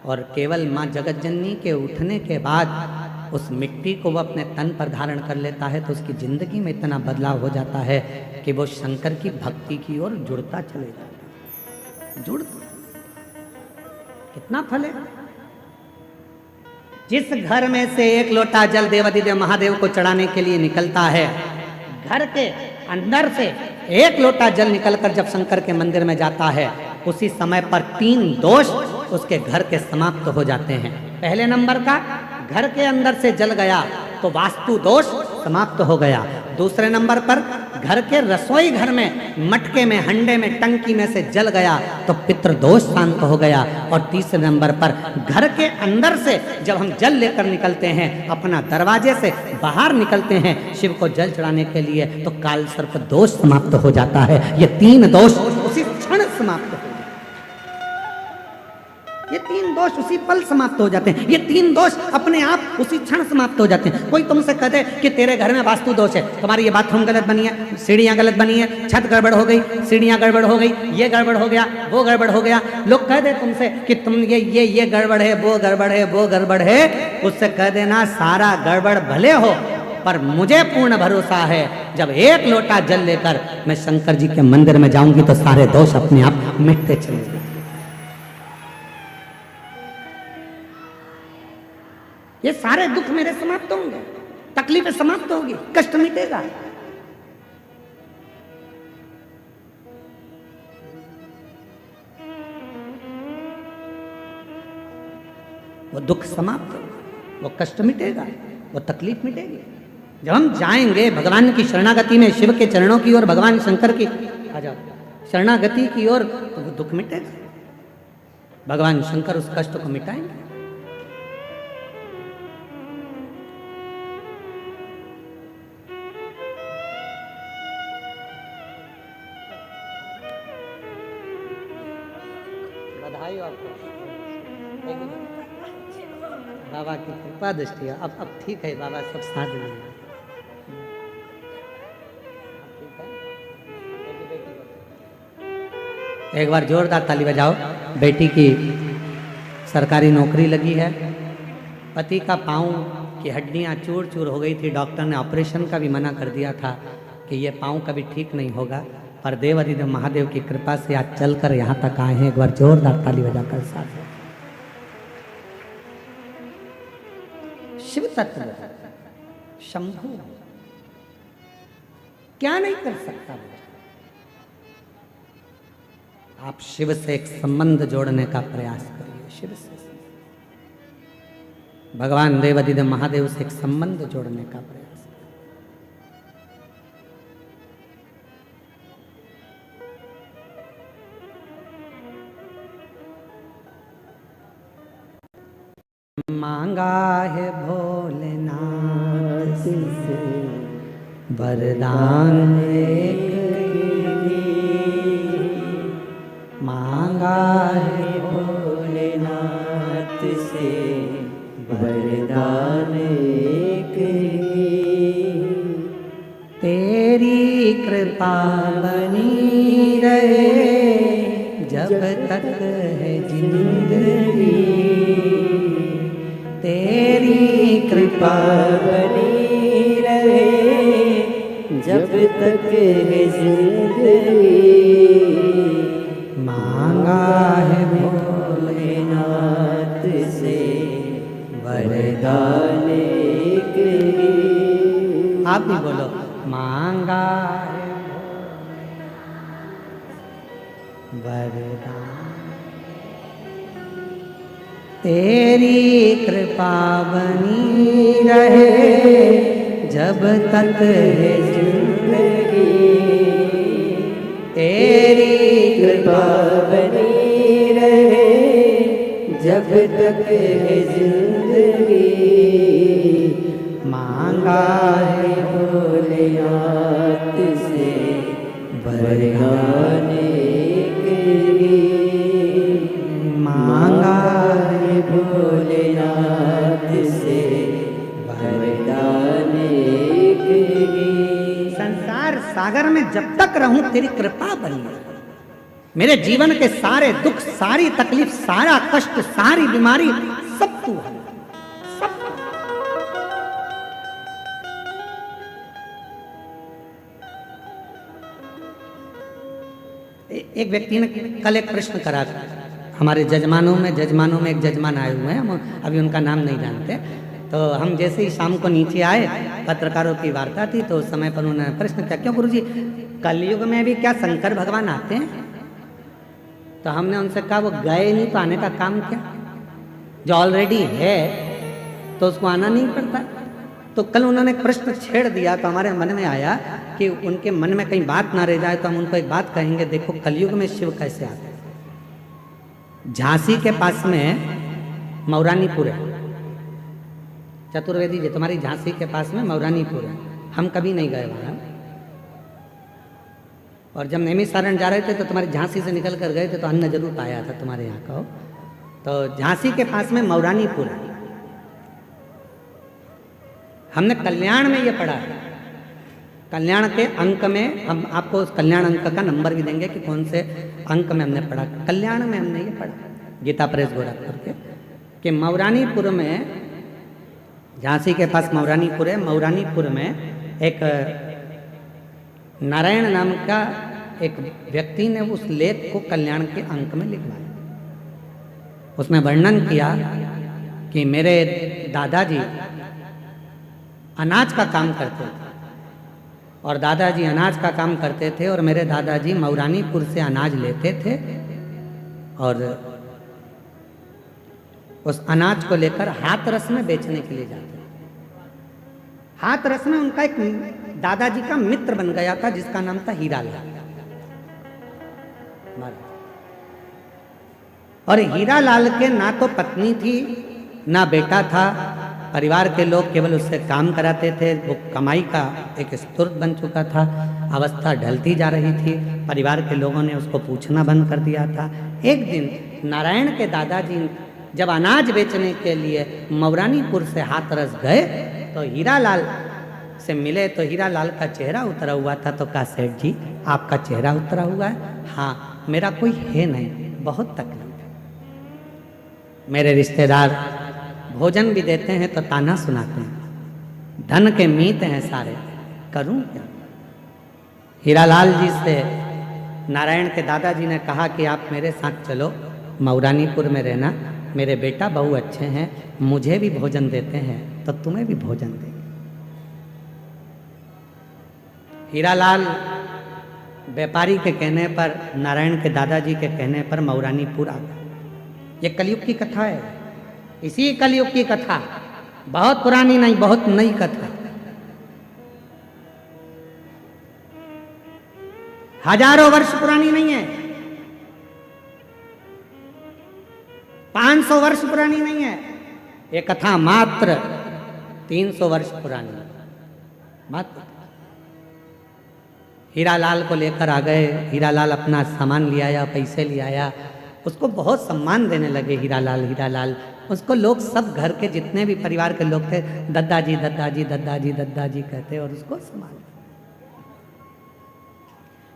और केवल माँ जगत जननी के उठने के बाद उस मिट्टी को वो अपने तन पर धारण कर लेता है, तो उसकी जिंदगी में इतना बदलाव हो जाता है कि वो शंकर की भक्ति की ओर जुड़ता चले जाता है। जुड़ कितना फल है। जिस घर में से एक लोटा जल देवाधिदेव महादेव को चढ़ाने के लिए निकलता है, घर के अंदर से एक लोटा जल निकलकर जब शंकर के मंदिर में जाता है, उसी समय पर 3 दोष उसके घर के समाप्त हो जाते हैं। पहले नंबर का, घर के अंदर से जल गया तो वास्तु दोष समाप्त हो गया। दूसरे नंबर पर, घर के रसोई घर में मटके में हंडे में टंकी में से जल गया तो पितृदोष शांत हो गया। और तीसरे नंबर पर घर के अंदर से जब हम जल लेकर निकलते हैं, अपना दरवाजे से बाहर निकलते हैं शिव को जल चढ़ाने के लिए, तो काल सर्प दोष समाप्त हो जाता है। ये 3 दोष उसी क्षण समाप्त हो, ये 3 दोष उसी पल समाप्त हो जाते हैं। ये 3 दोष अपने आप उसी क्षण समाप्त हो जाते हैं। कोई तुमसे कहते कि तेरे घर में वास्तु दोष है, तुम्हारी ये बाथरूम गलत बनी है, सीढ़ियां गलत बनी है, छत गड़बड़ हो गई, सीढ़ियां गड़बड़ हो गई, ये गड़बड़ हो गया, वो गड़बड़ हो गया। लोग कह दे तुमसे कि तुम ये गड़बड़ है, वो गड़बड़ है, वो गड़बड़ है, उससे कह देना सारा गड़बड़ भले हो, पर मुझे पूर्ण भरोसा है जब 1 लोटा जल लेकर मैं शंकर जी के मंदिर में जाऊंगी तो सारे दोष अपने आप मिटते चले जाएंगे। ये सारे दुख मेरे समाप्त होंगे, तकलीफें समाप्त होगी, कष्ट मिटेगा। वो दुख समाप्त, वो कष्ट मिटेगा, वो तकलीफ मिटेगी। जब हम जाएंगे भगवान की शरणागति में, शिव के चरणों की ओर, भगवान शंकर की आ जाओ शरणागति की ओर, तो वो दुख मिटेगा। भगवान शंकर उस कष्ट को मिटाएंगे। बधाई आपको, बाबा की कृपा दृष्टि है। अब ठीक है, बाबा सब साथ देंगे। एक बार जोरदार ताली बजाओ। बेटी की सरकारी नौकरी लगी है, पति का पाँव की हड्डियां चूर चूर हो गई थी, डॉक्टर ने ऑपरेशन का भी मना कर दिया था कि ये पाँव कभी ठीक नहीं होगा, पर देवाधिदेव महादेव की कृपा से आज चलकर यहाँ तक आए हैं। एक बार जोरदार ताली बजाकर साथ। शिव तत्व शंभु क्या नहीं कर सकता। आप शिव से एक संबंध जोड़ने का प्रयास करिए। शिव से, भगवान देवाधिदेव महादेव से एक संबंध जोड़ने का प्रयास करिए। मांगा है भोलेनाथ से वरदान एक, मांगा है भोलेनाथ से वरदान एक, तेरी कृपा बनी रहे जब तक है जिंदगी, तेरी कृपा बनी रहे जब तक है जिंदगी। मांगा है भोलेनाथ से वरदान एक, आप भी बोलो। मांगा है वरदान, तेरी कृपा बनी रहे जब तक है जिंदगी, तेरी कृपा बनी रहे जब तक है जिंदगी। मांगा है भोलेनाथ से वरदान एक, मांगा है भोलेनाथ से वरदान एक। संसार सागर में जब तक रहूं तेरी कृपा बनी रहे। मेरे जीवन के सारे दुख, सारी तकलीफ, सारा कष्ट, सारी बीमारी सब तू है, सब। एक व्यक्ति ने कल एक प्रश्न करा, हमारे जजमानों में एक जजमान आए हुए हैं, हम अभी उनका नाम नहीं जानते। तो हम जैसे ही शाम को नीचे आए, पत्रकारों की वार्ता थी, तो उस समय पर उन्होंने प्रश्न किया, क्यों गुरुजी कलयुग में भी क्या शंकर भगवान आते हैं? तो हमने उनसे कहा वो गए नहीं तो आने का काम क्या? जो ऑलरेडी है तो उसको आना नहीं पड़ता। तो कल उन्होंने एक प्रश्न छेड़ दिया तो हमारे मन में आया कि उनके मन में कहीं बात ना रह जाए तो हम उनको एक बात कहेंगे, देखो कलयुग में शिव कैसे आते हैं। झांसी के पास में मौरानीपुर है, चतुर्वेदी जी तुम्हारी झांसी के पास में मौरानीपुर है, हम कभी नहीं गए वहाँ। और जब नैमिषारण्य जा रहे थे तो तुम्हारी झांसी से निकल कर गए थे तो अन्न जरूर पाया था तुम्हारे यहाँ का। तो झांसी के पास में मौरानीपुर है। हमने कल्याण में ये पढ़ा है, कल्याण के अंक में हम आपको उस कल्याण अंक का नंबर भी देंगे कि कौन से अंक में हमने पढ़ा। कल्याण में हमने ये पढ़ा गीता प्रेस गोरखपुर के कि मौरानीपुर में, झांसी के पास मौरानीपुर है, मौरानीपुर में एक नारायण नाम का एक व्यक्ति ने उस लेख को कल्याण के अंक में लिखवाया। उसमें वर्णन किया कि मेरे दादाजी अनाज का काम करते थे और दादाजी अनाज का काम करते थे और मेरे दादाजी मौरानीपुर से अनाज लेते थे और उस अनाज को लेकर हाथरस में बेचने के लिए जाते थे। हाथरस में उनका एक दादाजी का मित्र बन गया था जिसका नाम था हीरालाल। और हीरालाल के ना तो पत्नी थी ना बेटा था, परिवार के लोग केवल उससे काम कराते थे, वो कमाई का एक स्रोत बन चुका था, अवस्था ढलती जा रही थी, परिवार के लोगों ने उसको पूछना बंद कर दिया था। एक दिन नारायण के दादाजी जब अनाज बेचने के लिए मौरानीपुर से हाथरस गए तो हीरालाल से मिले तो हीरालाल का चेहरा उतरा हुआ था। तो कहा, सेठ जी आपका चेहरा उतरा हुआ है? हाँ, मेरा कोई है नहीं, बहुत तकलीफ है, मेरे रिश्तेदार भोजन भी देते हैं तो ताना सुनाते हैं, धन के मीत हैं सारे, करूं क्या? हीरालाल जी से नारायण के दादाजी ने कहा कि आप मेरे साथ चलो, मौरानीपुर में रहना, मेरे बेटा बहू अच्छे हैं, मुझे भी भोजन देते हैं तो तुम्हें भी भोजन देंगे। हीरालाल व्यापारी के कहने पर, नारायण के दादाजी के कहने पर मौरानीपुर आ गए। ये कलयुग की कथा है, इसी कलयुग की कथा, बहुत पुरानी नहीं, बहुत नई कथा। हजारों वर्ष पुरानी नहीं है, 500 वर्ष पुरानी नहीं है, ये कथा मात्र 300 वर्ष पुरानी है। मात्र हीरालाल को लेकर आ गए, हीरालाल अपना सामान ले आया, पैसे ले आया, उसको बहुत सम्मान देने लगे। हीरालाल उसको लोग सब घर के जितने भी परिवार के लोग थे, दद्दाजी दद्दाजी दद्दाजी दद्दाजी कहते और उसको सम्मान।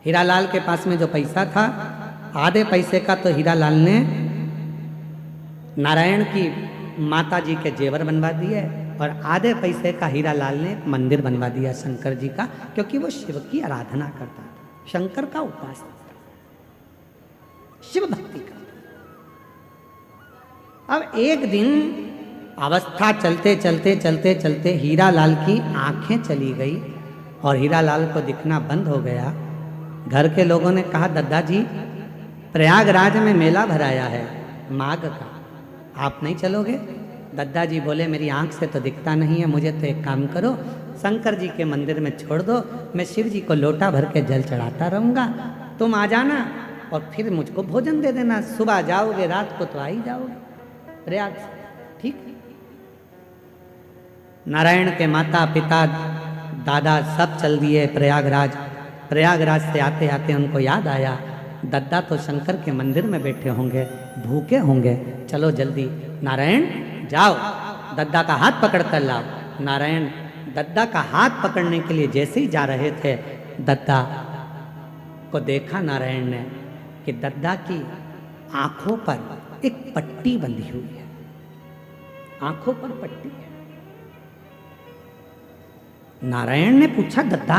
हीरालाल के पास में जो पैसा था, आधे पैसे का तो हीरालाल ने नारायण की माता जी के जेवर बनवा दिए और आधे पैसे का हीरालाल ने एक मंदिर बनवा दिया शंकर जी का, क्योंकि वो शिव की आराधना करता था, शंकर का उपासक था, शिव भक्ति का। अब एक दिन अवस्था चलते चलते चलते चलते हीरालाल की आंखें चली गई और हीरालाल को दिखना बंद हो गया। घर के लोगों ने कहा, दद्दाजी प्रयागराज में मेला भराया है माघ का, आप नहीं चलोगे? दद्दाजी बोले, मेरी आंख से तो दिखता नहीं है, मुझे तो एक काम करो, शंकर जी के मंदिर में छोड़ दो, मैं शिव जी को लोटा भर के जल चढ़ाता रहूँगा, तुम आ जाना और फिर मुझको भोजन दे देना, सुबह जाओगे रात को तो आ ही जाओगे प्रयाग से, ठीक? नारायण के माता पिता दादा सब चल दिए प्रयागराज। प्रयागराज से आते आते उनको याद आया, दद्दा तो शंकर के मंदिर में बैठे होंगे, भूखे होंगे, चलो जल्दी नारायण जाओ दद्दा का हाथ पकड़ कर लाओ। नारायण दद्दा का हाथ पकड़ने के लिए जैसे ही जा रहे थे, दद्दा को देखा नारायण ने कि दद्दा की आंखों पर एक पट्टी बंधी हुई है, आंखों पर पट्टी है। नारायण ने पूछा, दद्दा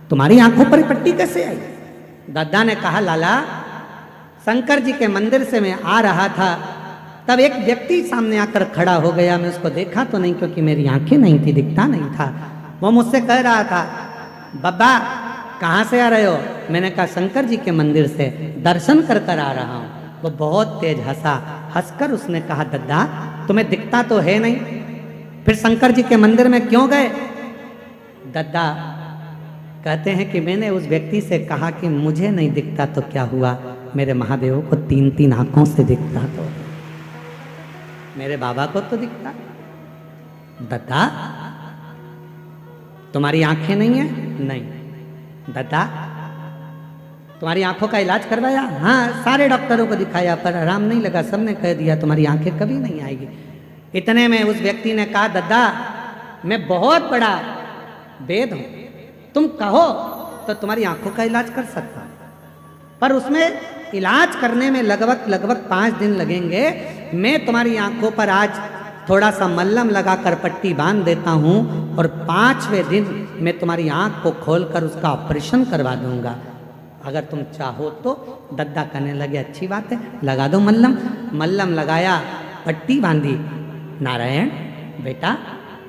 तुम्हारी आंखों पर पट्टी कैसे आई? दद्दा ने कहा, लाला शंकर जी के मंदिर से मैं आ रहा था, तब एक व्यक्ति सामने आकर खड़ा हो गया, मैं उसको देखा तो नहीं क्योंकि मेरी आंखें नहीं थी, दिखता नहीं था। वो मुझसे कह रहा था, बब्बा कहाँ से आ रहे हो? मैंने कहा शंकर जी के मंदिर से दर्शन कर कर आ रहा हूँ। वो बहुत तेज हंसा, हंसकर उसने कहा, दद्दा तुम्हें दिखता तो है नहीं, फिर शंकर जी के मंदिर में क्यों गए? दद्दा कहते हैं कि मैंने उस व्यक्ति से कहा कि मुझे नहीं दिखता तो क्या हुआ, मेरे महादेव को 3-3 आंखों से दिखता, तो मेरे बाबा को तो दिखता। दद्दा तुम्हारी आंखें नहीं है? नहीं। दद्दा तुम्हारी आंखों का इलाज करवाया? हाँ, सारे डॉक्टरों को दिखाया पर आराम नहीं लगा, सबने कह दिया तुम्हारी आंखें कभी नहीं आएगी। इतने में उस व्यक्ति ने कहा, दद्दा मैं बहुत बड़ा वेद हूं, तुम कहो तो तुम्हारी आंखों का इलाज कर सकता हूं, पर उसमें इलाज करने में लगभग 5 दिन लगेंगे। मैं तुम्हारी आंखों पर आज थोड़ा सा मल्लम लगाकर पट्टी बांध देता हूं और 5वें दिन मैं तुम्हारी आंख को खोलकर उसका ऑपरेशन करवा दूंगा, अगर तुम चाहो तो। दद्दा कहने लगे अच्छी बात है, लगा दो मल्लम। मल्लम लगाया, पट्टी बांधी। नारायण बेटा,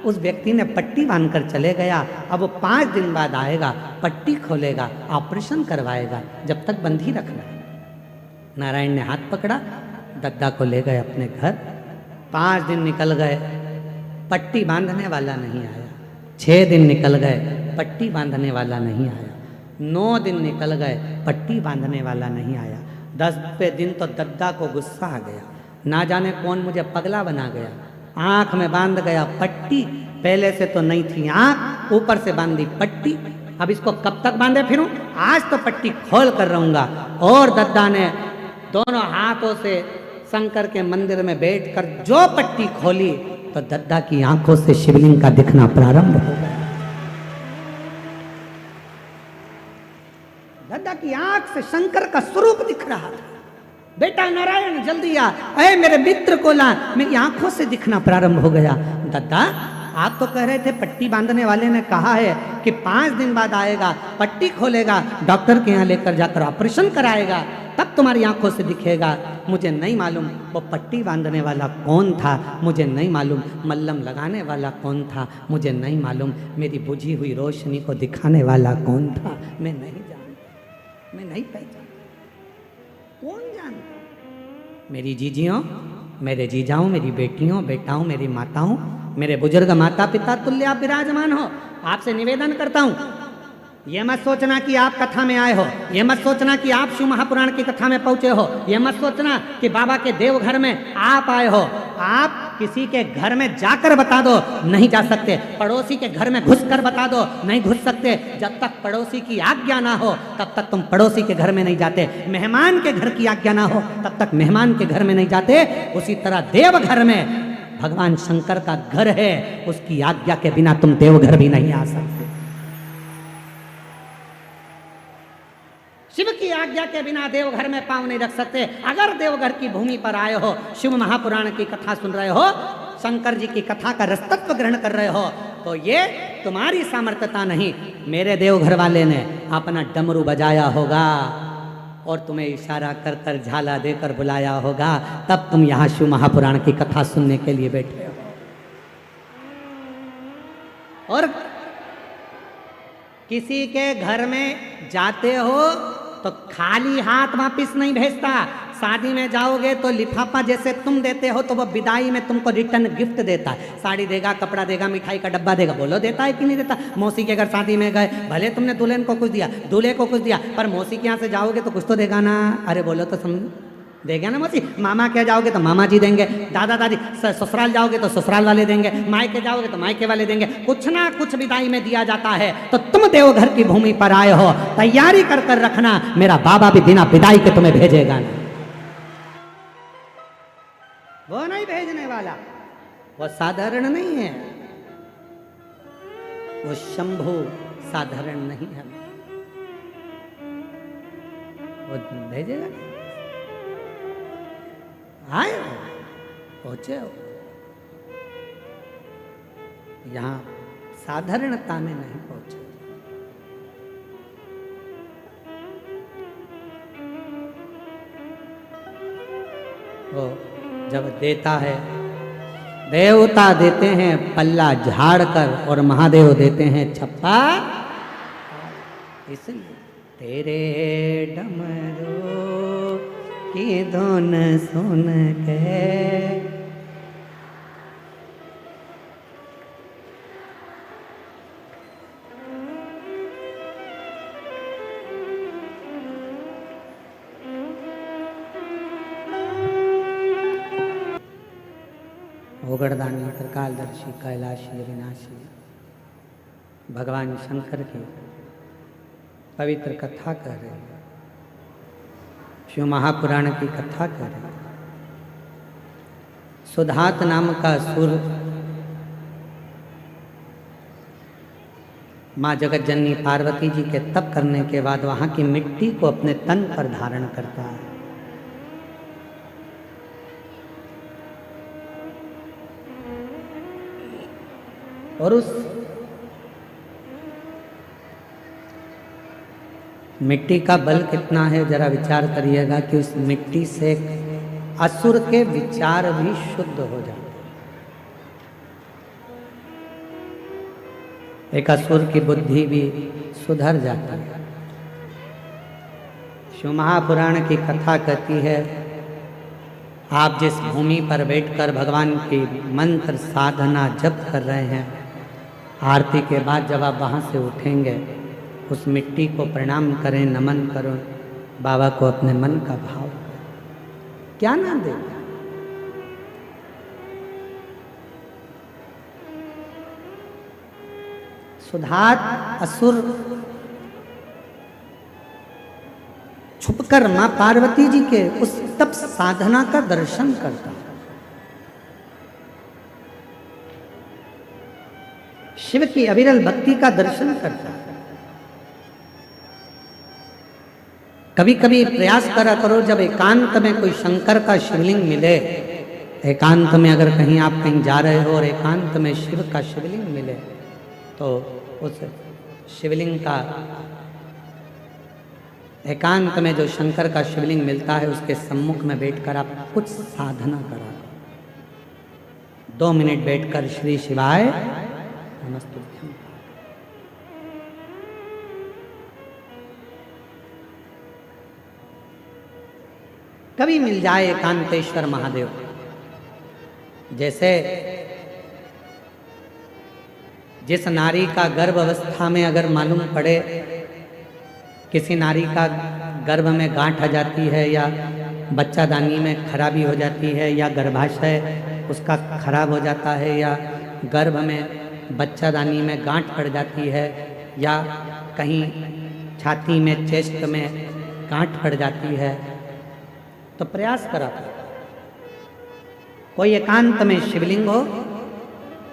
उस व्यक्ति ने पट्टी बांधकर चले गया। अब वो 5 दिन बाद आएगा, पट्टी खोलेगा, ऑपरेशन करवाएगा, जब तक बंद ही रखना। नारायण ने हाथ पकड़ा, दद्दा को ले गए अपने घर। 5 दिन निकल गए, पट्टी बांधने वाला नहीं आया। 6 दिन निकल गए, पट्टी बांधने वाला नहीं आया। 9 दिन निकल गए, पट्टी बांधने वाला नहीं आया। 10वें दिन तो दद्दा को गुस्सा आ गया, ना जाने कौन मुझे पगला बना गया। आंख में बांध गया पट्टी, पहले से तो नहीं थी आंख, ऊपर से बांधी पट्टी। अब इसको कब तक बांधे फिरूं? आज तो पट्टी खोल कर रहूंगा। और दद्दा ने दोनों हाथों से शंकर के मंदिर में बैठकर जो पट्टी खोली तो दद्दा की आंखों से शिवलिंग का दिखना प्रारंभ हो गया। दद्दा की आंख से शंकर का स्वरूप दिख रहा था। बेटा नारायण जल्दी आ, अरे मेरे मित्र को ला, मेरी आंखों से दिखना प्रारंभ हो गया। दद्दा आप तो कह रहे थे पट्टी बांधने वाले ने कहा है कि 5 दिन बाद आएगा, पट्टी खोलेगा, डॉक्टर के यहाँ लेकर जाकर ऑपरेशन कराएगा, तब तुम्हारी आंखों से दिखेगा। मुझे नहीं मालूम वो पट्टी बांधने वाला कौन था, मुझे नहीं मालूम मल्लम लगाने वाला कौन था, मुझे नहीं मालूम मेरी बुझी हुई रोशनी को दिखाने वाला कौन था। मैं नहीं जानता, मैं नहीं पहचानता, कौन जानता। मेरी जीजियों, मेरे जीजाओं, मेरी बेटियों, बेटाओं, मेरी माताओं, मेरे बुजुर्ग माता पिता तुल्य आप विराजमान हो। आपसे निवेदन करता हूं, ये मत सोचना कि आप कथा में आए हो, ये मत सोचना कि आप शिव महापुराण की कथा में पहुंचे हो, ये मत सोचना कि बाबा के देवघर में आप आए हो। आप किसी के घर में जाकर बता दो, नहीं जा सकते। पड़ोसी के घर में घुसकर बता दो, नहीं घुस सकते। जब तक पड़ोसी की आज्ञा ना हो तब तक तुम पड़ोसी के घर में नहीं जाते। मेहमान के घर की आज्ञा ना हो तब तक मेहमान के घर में नहीं जाते। उसी तरह देवघर में भगवान शंकर का घर है, उसकी आज्ञा के बिना तुम देवघर भी नहीं आ सकते। शिव की आज्ञा के बिना देवघर में पांव नहीं रख सकते। अगर देवघर की भूमि पर आए हो, शिव महापुराण की कथा सुन रहे हो, शंकर जी की कथा का रसतत्व ग्रहण कर रहे हो, तो ये तुम्हारी सामर्थ्यता नहीं, मेरे देवघर वाले ने अपना डमरू बजाया होगा और तुम्हें इशारा कर कर झाला देकर बुलाया होगा, तब तुम यहाँ शिव महापुराण की कथा सुनने के लिए बैठे हो। और किसी के घर में जाते हो तो खाली हाथ वापिस नहीं भेजता। शादी में जाओगे तो लिफाफा जैसे तुम देते हो तो वो विदाई में तुमको रिटर्न गिफ्ट देता है। साड़ी देगा, कपड़ा देगा, मिठाई का डब्बा देगा। बोलो देता है कि नहीं देता? मौसी के घर शादी में गए, भले तुमने दुल्हन को कुछ दिया, दूल्हे को कुछ दिया, पर मौसी के यहाँ से जाओगे तो कुछ तो देगा ना। अरे बोलो तो समझ देगा ना मौसी। मामा के जाओगे तो मामा जी देंगे, दादा दादी। ससुराल जाओगे तो ससुराल वाले देंगे, मायके जाओगे तो मायके वाले देंगे। कुछ ना कुछ विदाई में दिया जाता है। तो तुम देवघर की भूमि पर आए हो, तैयारी कर कर रखना, मेरा बाबा भी बिना विदाई के तुम्हें भेजेगा ना। वो नहीं भेजने वाला, वो साधारण नहीं है, वो शंभु साधारण नहीं है, वो भेजेगा। आए हो, पहुंचे हो, यहां साधारणता में नहीं पहुंचे। वो जब देता है, देवता देते हैं पल्ला झाड़ कर और महादेव देते हैं छप्पा। इसलिए तेरे डमरू की धुन सुन के उगड़दानी त्रिकालदर्शी कैलाशी अविनाशी भगवान शंकर की पवित्र कथा कर रहे हैं, शिव महापुराण की कथा कर रहे हैं। सुधात नाम का असुर माँ जगत जननी पार्वती जी के तप करने के बाद वहां की मिट्टी को अपने तन पर धारण करता है। और उस मिट्टी का बल कितना है जरा विचार करिएगा कि उस मिट्टी से असुर के विचार भी शुद्ध हो जाते। एक असुर की बुद्धि भी सुधर जाती है। शिव महापुराण की कथा कहती है, आप जिस भूमि पर बैठकर भगवान की मंत्र साधना जप कर रहे हैं, आरती के बाद जब आप वहाँ से उठेंगे उस मिट्टी को प्रणाम करें, नमन करो, बाबा को अपने मन का भाव करें। क्या ना दे। सुधात असुर छुपकर मां पार्वती जी के उस तप साधना का दर्शन करता, शिव की अविरल भक्ति का दर्शन करता। कभी कभी प्रयास करा करो, जब एकांत में कोई शंकर का शिवलिंग मिले, एकांत में अगर कहीं आप कहीं जा रहे हो और एकांत में शिव का शिवलिंग मिले, तो उस शिवलिंग का एकांत में जो शंकर का शिवलिंग मिलता है उसके सम्मुख में बैठकर आप कुछ साधना करा। 2 मिनट बैठकर श्री शिवाय नमस्तुभ्यं। कभी मिल जाए एकांतेश्वर महादेव, जैसे जिस नारी का गर्भ अवस्था में अगर मालूम पड़े किसी नारी का गर्भ में गांठ आ जाती है या बच्चादानी में खराबी हो जाती है या गर्भाशय उसका खराब हो जाता है या गर्भ में बच्चादानी में गांठ पड़ जाती है या कहीं छाती में चेस्ट में गांठ पड़ जाती है, तो प्रयास करा कोई एकांत में शिवलिंग हो,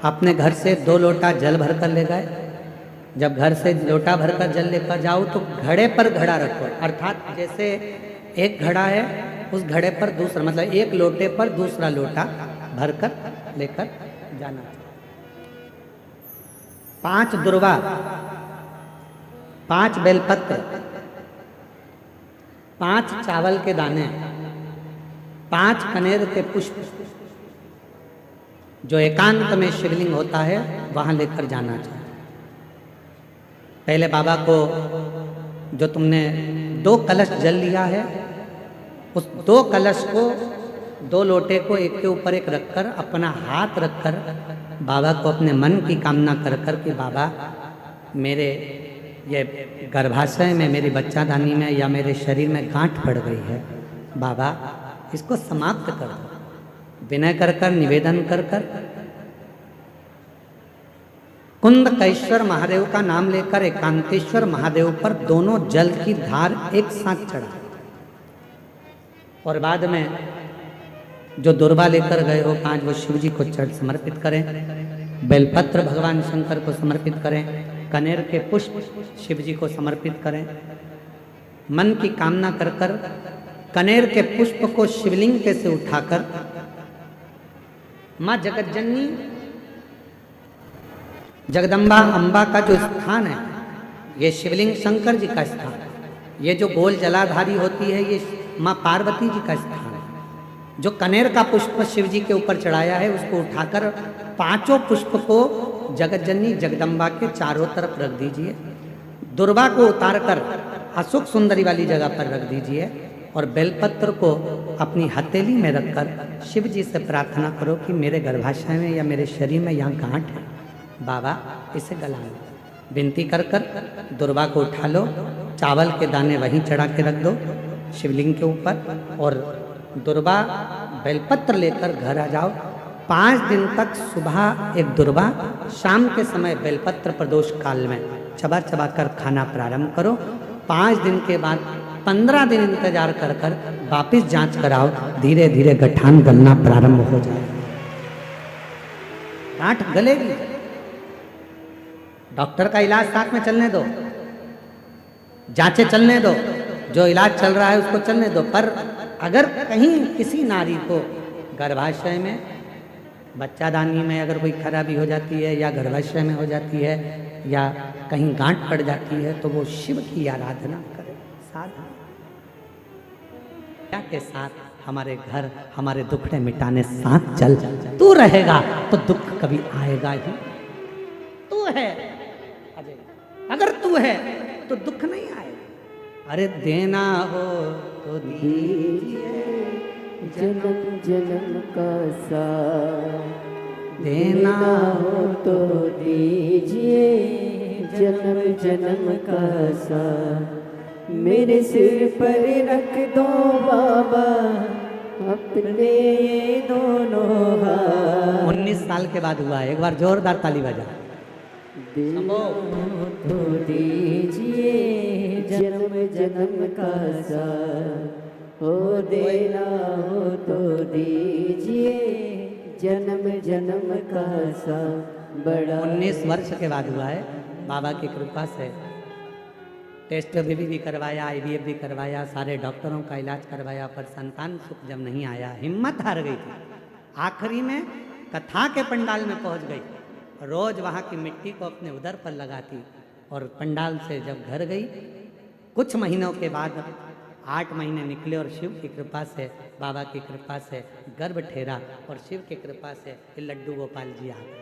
अपने घर से 2 लोटा जल भरकर ले गए। जब घर से लोटा भरकर जल लेकर जाओ तो घड़े पर घड़ा रखो, अर्थात जैसे एक घड़ा है उस घड़े पर दूसरा, मतलब एक लोटे पर दूसरा लोटा भरकर लेकर जाना। 5 दुर्वा, 5 बेलपत्र, 5 चावल के दाने, 5 कनेर के पुष्प जो एकांत में शिवलिंग होता है वहां लेकर जाना चाहिए। पहले बाबा को जो तुमने 2 कलश जल लिया है उस 2 कलश को 2 लोटे को एक के ऊपर एक रखकर अपना हाथ रखकर बाबा को अपने मन की कामना कर कर कि बाबा मेरे ये गर्भाशय में, मेरी बच्चादानी में या मेरे शरीर में गांठ पड़ गई है, बाबा इसको समाप्त कर दो। विनय कर कर, निवेदन कर कर कुंदकेश्वर महादेव का नाम लेकर एकांतेश्वर महादेव पर दोनों जल की धार एक साथ चढ़ा और बाद में जो दुर्वा लेकर गए हो 5 वो शिव जी को समर्पित करें, बेलपत्र भगवान शंकर को समर्पित करें, कनेर के पुष्प शिव जी को समर्पित करें। मन की कामना कर कर कनेर के पुष्प को शिवलिंग पे से उठाकर माँ जगत जननी जगदम्बा अम्बा का जो स्थान है, ये शिवलिंग शंकर जी का स्थान है। ये जो गोल जलाधारी होती है ये माँ पार्वती जी का स्थान है। जो कनेर का पुष्प शिव जी के ऊपर चढ़ाया है उसको उठाकर 5 पुष्प को जगत जननी जगदम्बा के चारों तरफ रख दीजिए। दुर्वा को उतारकर अशोक सुंदरी वाली जगह पर रख दीजिए और बेलपत्र को अपनी हथेली में रखकर शिव जी से प्रार्थना करो कि मेरे गर्भाशय में या मेरे शरीर में यहाँ गांठ है, बाबा इसे गला लो। विनती कर कर दुर्वा को उठा लो, चावल के दाने वहीं चढ़ा के रख दो शिवलिंग के ऊपर और दुर्वा बेलपत्र लेकर घर आ जाओ 5 दिन तक सुबह एक दुर्वा, शाम के समय बेलपत्र प्रदोष काल में चबा चबा कर खाना प्रारंभ करो। 5 दिन के बाद 15 दिन इंतजार कर कर वापिस जांच कराओ, धीरे धीरे गठान गलना प्रारंभ हो जाए। गांठ गलेगी। डॉक्टर का इलाज साथ में चलने दो, जांचें चलने दो, जो इलाज चल रहा है उसको चलने दो। पर अगर कहीं किसी नारी को गर्भाशय में, बच्चादानी में अगर कोई खराबी हो जाती है, या गर्भाशय में हो जाती है, या कहीं गांठ पड़ जाती है, तो वो शिव की आराधना करे। साधना के साथ हमारे घर, हमारे दुखड़े मिटाने साथ चल। तू रहेगा तो दुख कभी आएगा ही। तू है अगर तू है तो दुख नहीं आएगा। अरे देना हो तो दीजिए, जन्म जन्म का साथ देना हो तो दीजिए, जन्म जन्म का साथ मेरे सिर पर रख दो बाबा अपने ये दोनों हाथ। 19 साल के बाद हुआ है। एक बार जोरदार ताली बजा। देना हो तो दीजिए, जन्म जन्म का साथ हो, देना हो तो दीजिए, जन्म जन्म का साथ। बड़ा 19 वर्ष के बाद हुआ है। बाबा की कृपा से टेस्ट भी करवाया, IVF भी करवाया, सारे डॉक्टरों का इलाज करवाया, पर संतान सुख जब नहीं आया, हिम्मत हार गई थी। आखिरी में कथा के पंडाल में पहुंच गई। रोज वहाँ की मिट्टी को अपने उदर पर लगाती, और पंडाल से जब घर गई, कुछ महीनों के बाद 8 महीने निकले, और शिव की कृपा से, बाबा की कृपा से गर्भ ठहरा, और शिव की कृपा से लड्डू गोपाल जी आ गए।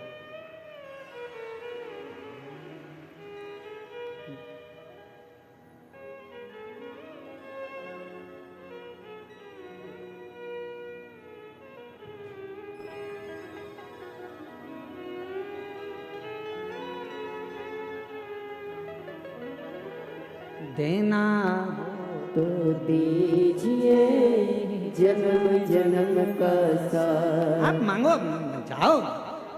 देना तो दीजिए, जन्म जन्म का साथ। आप मांगो, जाओ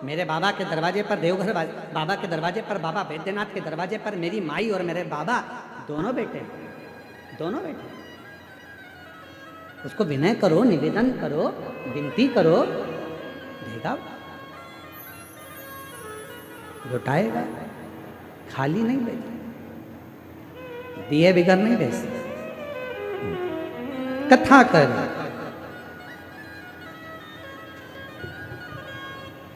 मेरे बाबा के दरवाजे पर, देवघर बाबा के दरवाजे पर, बाबा वैद्यनाथ के दरवाजे पर मेरी माई और मेरे बाबा दोनों बेटे, दोनों बेटे। उसको विनय करो, निवेदन करो, विनती करो, देगा, लौटाएगा। खाली नहीं बेटे, दिए बिगर नहीं बेच। कथा कर।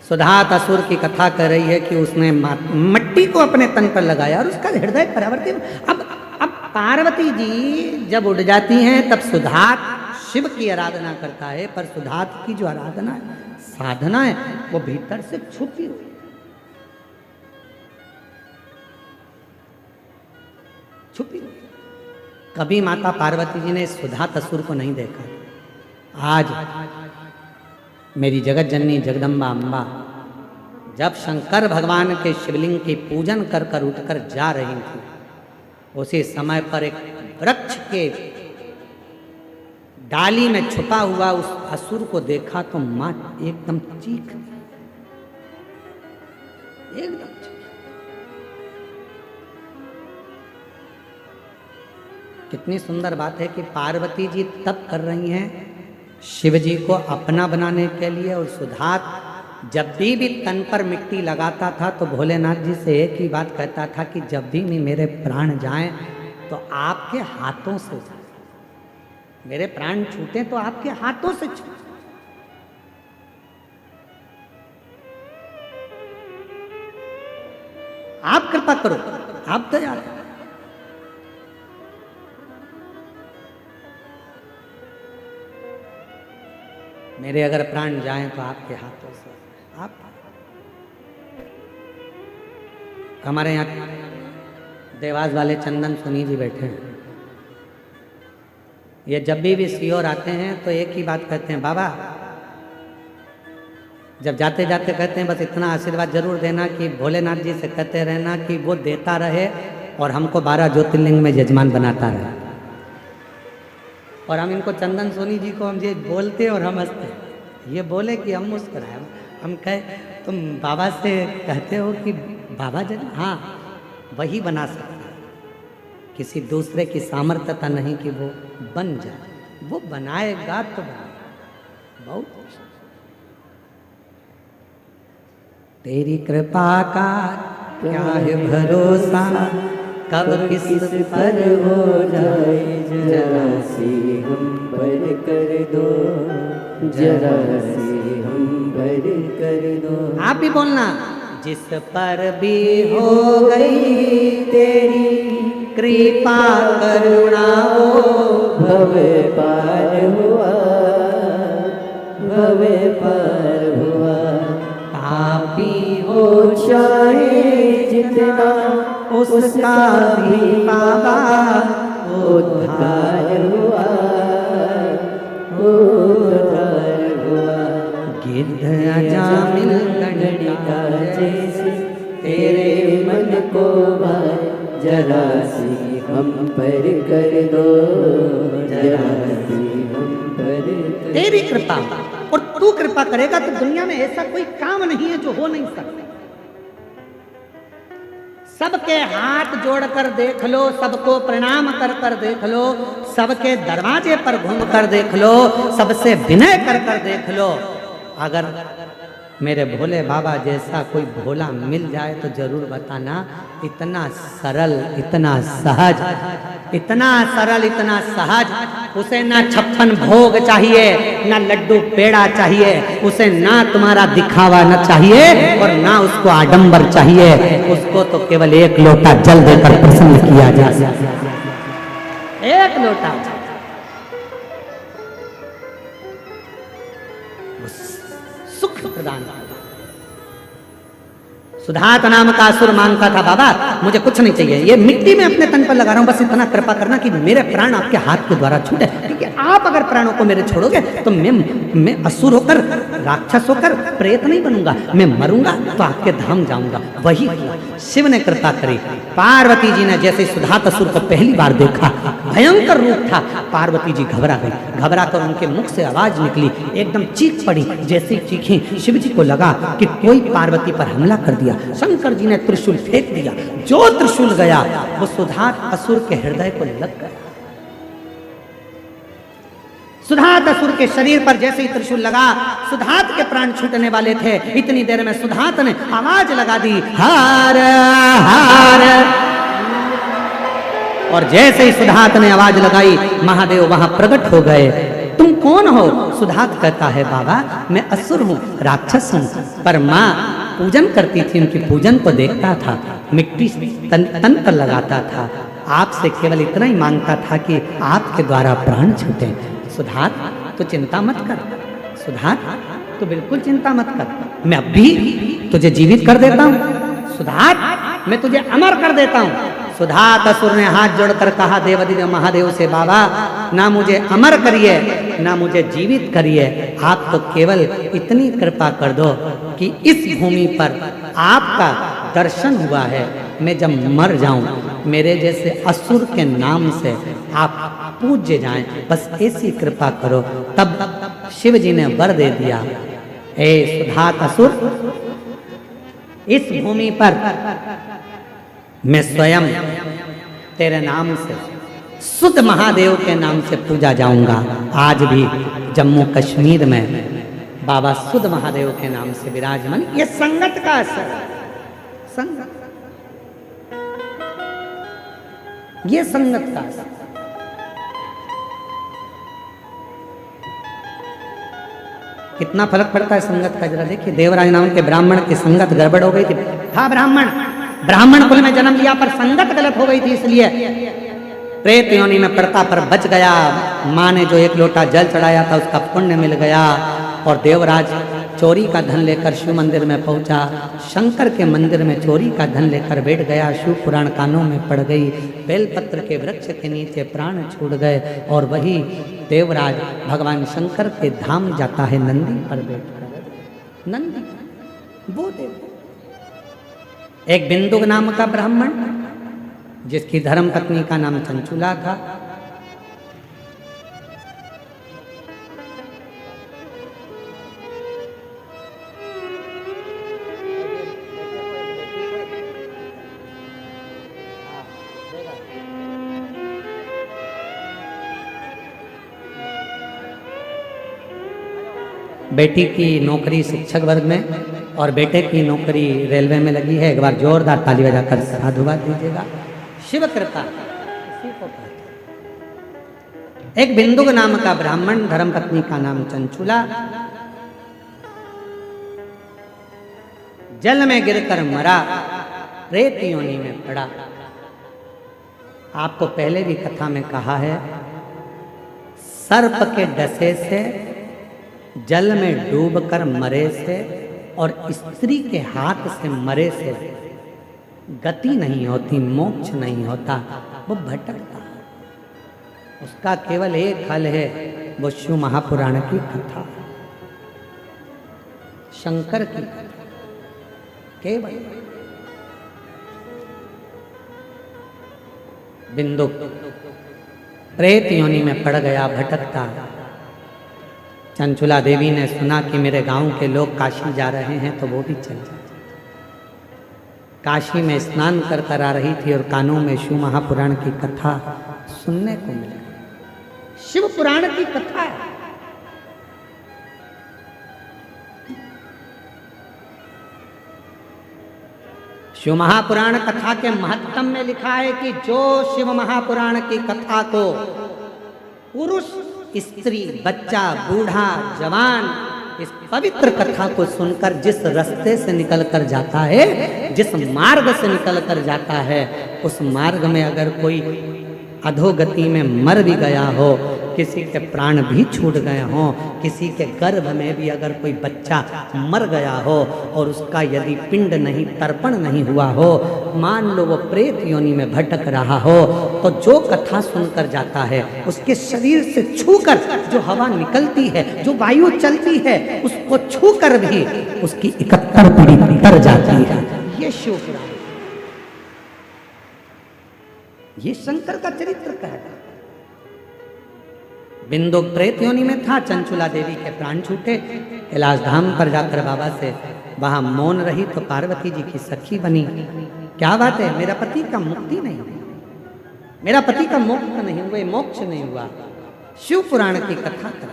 सुधात असुर की कथा कर रही है कि उसने मट्टी को अपने तन पर लगाया और उसका हृदय परावर्तित। अब पार्वती जी जब उड़ जाती हैं तब सुधात शिव की आराधना करता है, पर सुधात की जो आराधना है, साधना है, वो भीतर से छुपी हुई, छुपी हुई। कभी माता पार्वती जी ने सुधात असुर को नहीं देखा। आज मेरी जगत जननी जगदम्बा अम्बा जब शंकर भगवान के शिवलिंग की पूजन कर कर उठकर जा रही थी, उसी समय पर एक वृक्ष के डाली में छुपा हुआ उस असुर को देखा तो मां एकदम चीख, एकदम चीख। कितनी सुंदर बात है कि पार्वती जी तप कर रही हैं शिव जी को अपना बनाने के लिए, और सुधात जब भी तन पर मिट्टी लगाता था तो भोलेनाथ जी से एक ही बात कहता था कि जब भी मेरे प्राण जाएं तो आपके हाथों से जाए, मेरे प्राण छूटे तो आपके हाथों से छूटे। आप कृपा करो, आप दया करो। मेरे अगर प्राण जाएं तो आपके हाथों से। आप हमारे यहाँ देवास वाले चंदन सुनी जी बैठे हैं, ये जब भी सियोर आते हैं तो एक ही बात कहते हैं, बाबा जब जाते जाते कहते हैं बस इतना आशीर्वाद जरूर देना कि भोलेनाथ जी से कहते रहना कि वो देता रहे और हमको 12 ज्योतिर्लिंग में यजमान बनाता रहे। और हम इनको चंदन सोनी जी को हम ये बोलते और हम हंसते, ये बोले कि हम मुस्कुराए। हम कहे तुम बाबा से कहते हो कि बाबा जन, हाँ वही बना सकता है, किसी दूसरे की सामर्थ्यता नहीं कि वो बन जाए, वो बनाएगा तो बनाएगा। बहुत तेरी कृपा का क्या है भरोसा, कब किस पर हो जाए, जरा सी हम पर कर दो, जरा सी हम पर कर दो। आप भी बोलना, जिस पर भी हो गई तेरी कृपा करुणा, भव पार हुआ, भव पार हुआ। पापी हो चाहे जितना उसका भी बाबा उद्धार हुआ, उद्धार हुआ। गिद्ध अजामिल गणिका जैसे तेरे मन को भाए, जरा सी हम पर कर दो, जरा सी हम पर कर दो। तेरी कृपा, और तू कृपा करेगा तो दुनिया में ऐसा कोई काम नहीं है जो हो नहीं सकता। सबके हाथ जोड़कर देख लो, सबको प्रणाम कर कर देख लो, सबके दरवाजे पर घूम कर देख लो, सबसे विनय कर कर देख लो। अगर मेरे भोले बाबा जैसा कोई भोला मिल जाए तो जरूर बताना। इतना सरल, इतना सहज, इतना सरल, इतना सहज। उसे ना 56 भोग चाहिए, ना लड्डू पेड़ा चाहिए, उसे ना तुम्हारा दिखावा न चाहिए और ना उसको आडंबर चाहिए। उसको तो केवल एक लोटा जल देकर प्रसन्न किया जा सकता है। एक लोटा सुख प्रदान। सुधात नाम का असुर मांगता था, बाबा मुझे कुछ नहीं चाहिए, ये मिट्टी में अपने तन पर लगा रहा हूं, बस इतना कृपा करना कि मेरे प्राण आपके हाथ के द्वारा छूटे। क्योंकि आप अगर प्राणों को मेरे छोड़ोगे तो मैं असुर होकर, राक्षस होकर प्रेत नहीं बनूंगा, मैं मरूंगा तो आपके धाम जाऊंगा। वही शिव ने कृपा करी। पार्वती जी ने जैसे सुधात असुर को पहली बार देखा, भयंकर रूप था, पार्वती जी घबरा गई। घबरा कर उनके मुख से आवाज निकली, एकदम चीख पड़ी। जैसे चीखें, शिव जी को लगा कि कोई पार्वती पर हमला कर दिया। शंकर जी ने त्रिशूल फेंक दिया। जो त्रिशूल गया वो सुधात असुर के हृदय को लग गया। सुधात असुर के शरीर पर जैसे ही त्रिशूल लगा, सुधात के प्राण छूटने वाले थे। इतनी देर में सुधात ने आवाज लगा दी, हार हार। और जैसे ही सुधात ने आवाज लगाई, महादेव वहां प्रकट हो गए। तुम कौन हो? सुधात कहता है, बाबा मैं असुर हूँ, राक्षस हूँ, पर माँ पूजन करती थी, उनकी पूजन को देखता था, मिट्टी तन पर लगाता था, आपसे केवल इतना ही मांगता था कि आपके द्वारा प्राण छूटे। सुधात तो चिंता मत कर, सुधात तो बिल्कुल चिंता मत कर, मैं अब भी तुझे जीवित कर देता हूँ। सुधात मैं तुझे अमर कर देता हूँ। सुधात असुर ने हाथ जोड़कर कहा देवाधिदेव महादेव से, बाबा ना मुझे अमर करिए ना मुझे जीवित करिए, आप तो केवल इतनी कृपा कर दो कि इस भूमि पर आपका दर्शन हुआ है, मैं जब मर जाऊं मेरे जैसे असुर के नाम से आप पूज्य जाएं, बस ऐसी कृपा करो। तब शिव जी ने वर दे दिया, ए सुधात असुर, इस भूमि पर मैं स्वयं तेरे नाम से, शुद्ध महादेव के नाम से पूजा जाऊंगा। आज भी जम्मू कश्मीर में बाबा शुद्ध महादेव के नाम से विराजमान। ये संगत का असर, संगत, ये संगत का असर। कितना फर्क पड़ता है संगत का, जरा देखिए। देवराज नाम के ब्राह्मण की संगत गड़बड़ हो गई थी। था ब्राह्मण कुल में जन्म लिया, पर संगत गलत हो गई थी, इसलिए प्रेत योनि में पड़ता, पर बच गया। माँ ने जो 1 लोटा जल चढ़ाया था उसका पुण्य मिल गया। और देवराज चोरी का धन लेकर शिव मंदिर में पहुंचा, शंकर के मंदिर में चोरी का धन लेकर बैठ गया, शिव पुराण कानों में पड़ गई, बेलपत्र के वृक्ष के नीचे प्राण छूट गए। और वही देवराज भगवान शंकर के धाम जाता है नंदी पर बैठकर। नंदी वो देव, एक बिंदु नाम का ब्राह्मण जिसकी धर्म पत्नी का नाम चंचुला था, बेटी की नौकरी शिक्षक वर्ग में और बेटे की नौकरी रेलवे में लगी है। एक बार जोरदार ताली बजाकर साधुवाद दीजिएगा। शिव कृपा इसी को कहते हैं। एक बिंदुक नाम का ब्राह्मण, धर्मपत्नी का नाम चंचुला, जल में गिरकर मरा, प्रेत योनि में पड़ा। आपको पहले भी कथा में कहा है, सर्प के डसे से, जल में डूबकर मरे से और स्त्री के हाथ से मरे से गति नहीं होती, मोक्ष नहीं होता, वो भटकता है। उसका केवल एक हल है, वो शिव महापुराण की कथा, शंकर की कथा केवल। बिंदु प्रेत योनि में पड़ गया, भटकता। चंचुला देवी ने सुना कि मेरे गांव के लोग काशी जा रहे हैं, तो वो भी चल जाए। काशी में स्नान कर कर आ रही थी और कानों में शिव महापुराण की कथा सुनने को मिली। शिव पुराण की कथा है। शिव महापुराण कथा के महत्व में लिखा है कि जो शिव महापुराण की कथा को पुरुष, स्त्री, बच्चा, बूढ़ा, जवान इस पवित्र कथा को सुनकर जिस रास्ते से निकल कर जाता है, जिस मार्ग से निकल कर जाता है, उस मार्ग में अगर कोई अधोगति में मर भी गया हो, किसी के प्राण भी छूट गए हों, किसी के गर्भ में भी अगर कोई बच्चा मर गया हो और उसका यदि पिंड नहीं, तर्पण नहीं हुआ हो, मान लो वो प्रेत योनि में भटक रहा हो, तो जो कथा सुनकर जाता है, उसके शरीर से छूकर जो हवा निकलती है, जो वायु चलती है, उसको छूकर भी उसकी 71 पीढ़ी तर जाती है। ये शिव पुराण, ये शंकर का चरित्र कहता। बिंदु प्रेत योनि में था, चंचुला देवी के प्राण छूटे। कैलाश धाम पर जाकर बाबा से वहां मौन रही तो पार्वती जी की सखी बनी। क्या बात है, मेरा पति का मुक्ति नहीं हुई, मेरा पति का मोक्ष नहीं हुआ, मोक्ष नहीं हुआ। शिव पुराण की कथा कर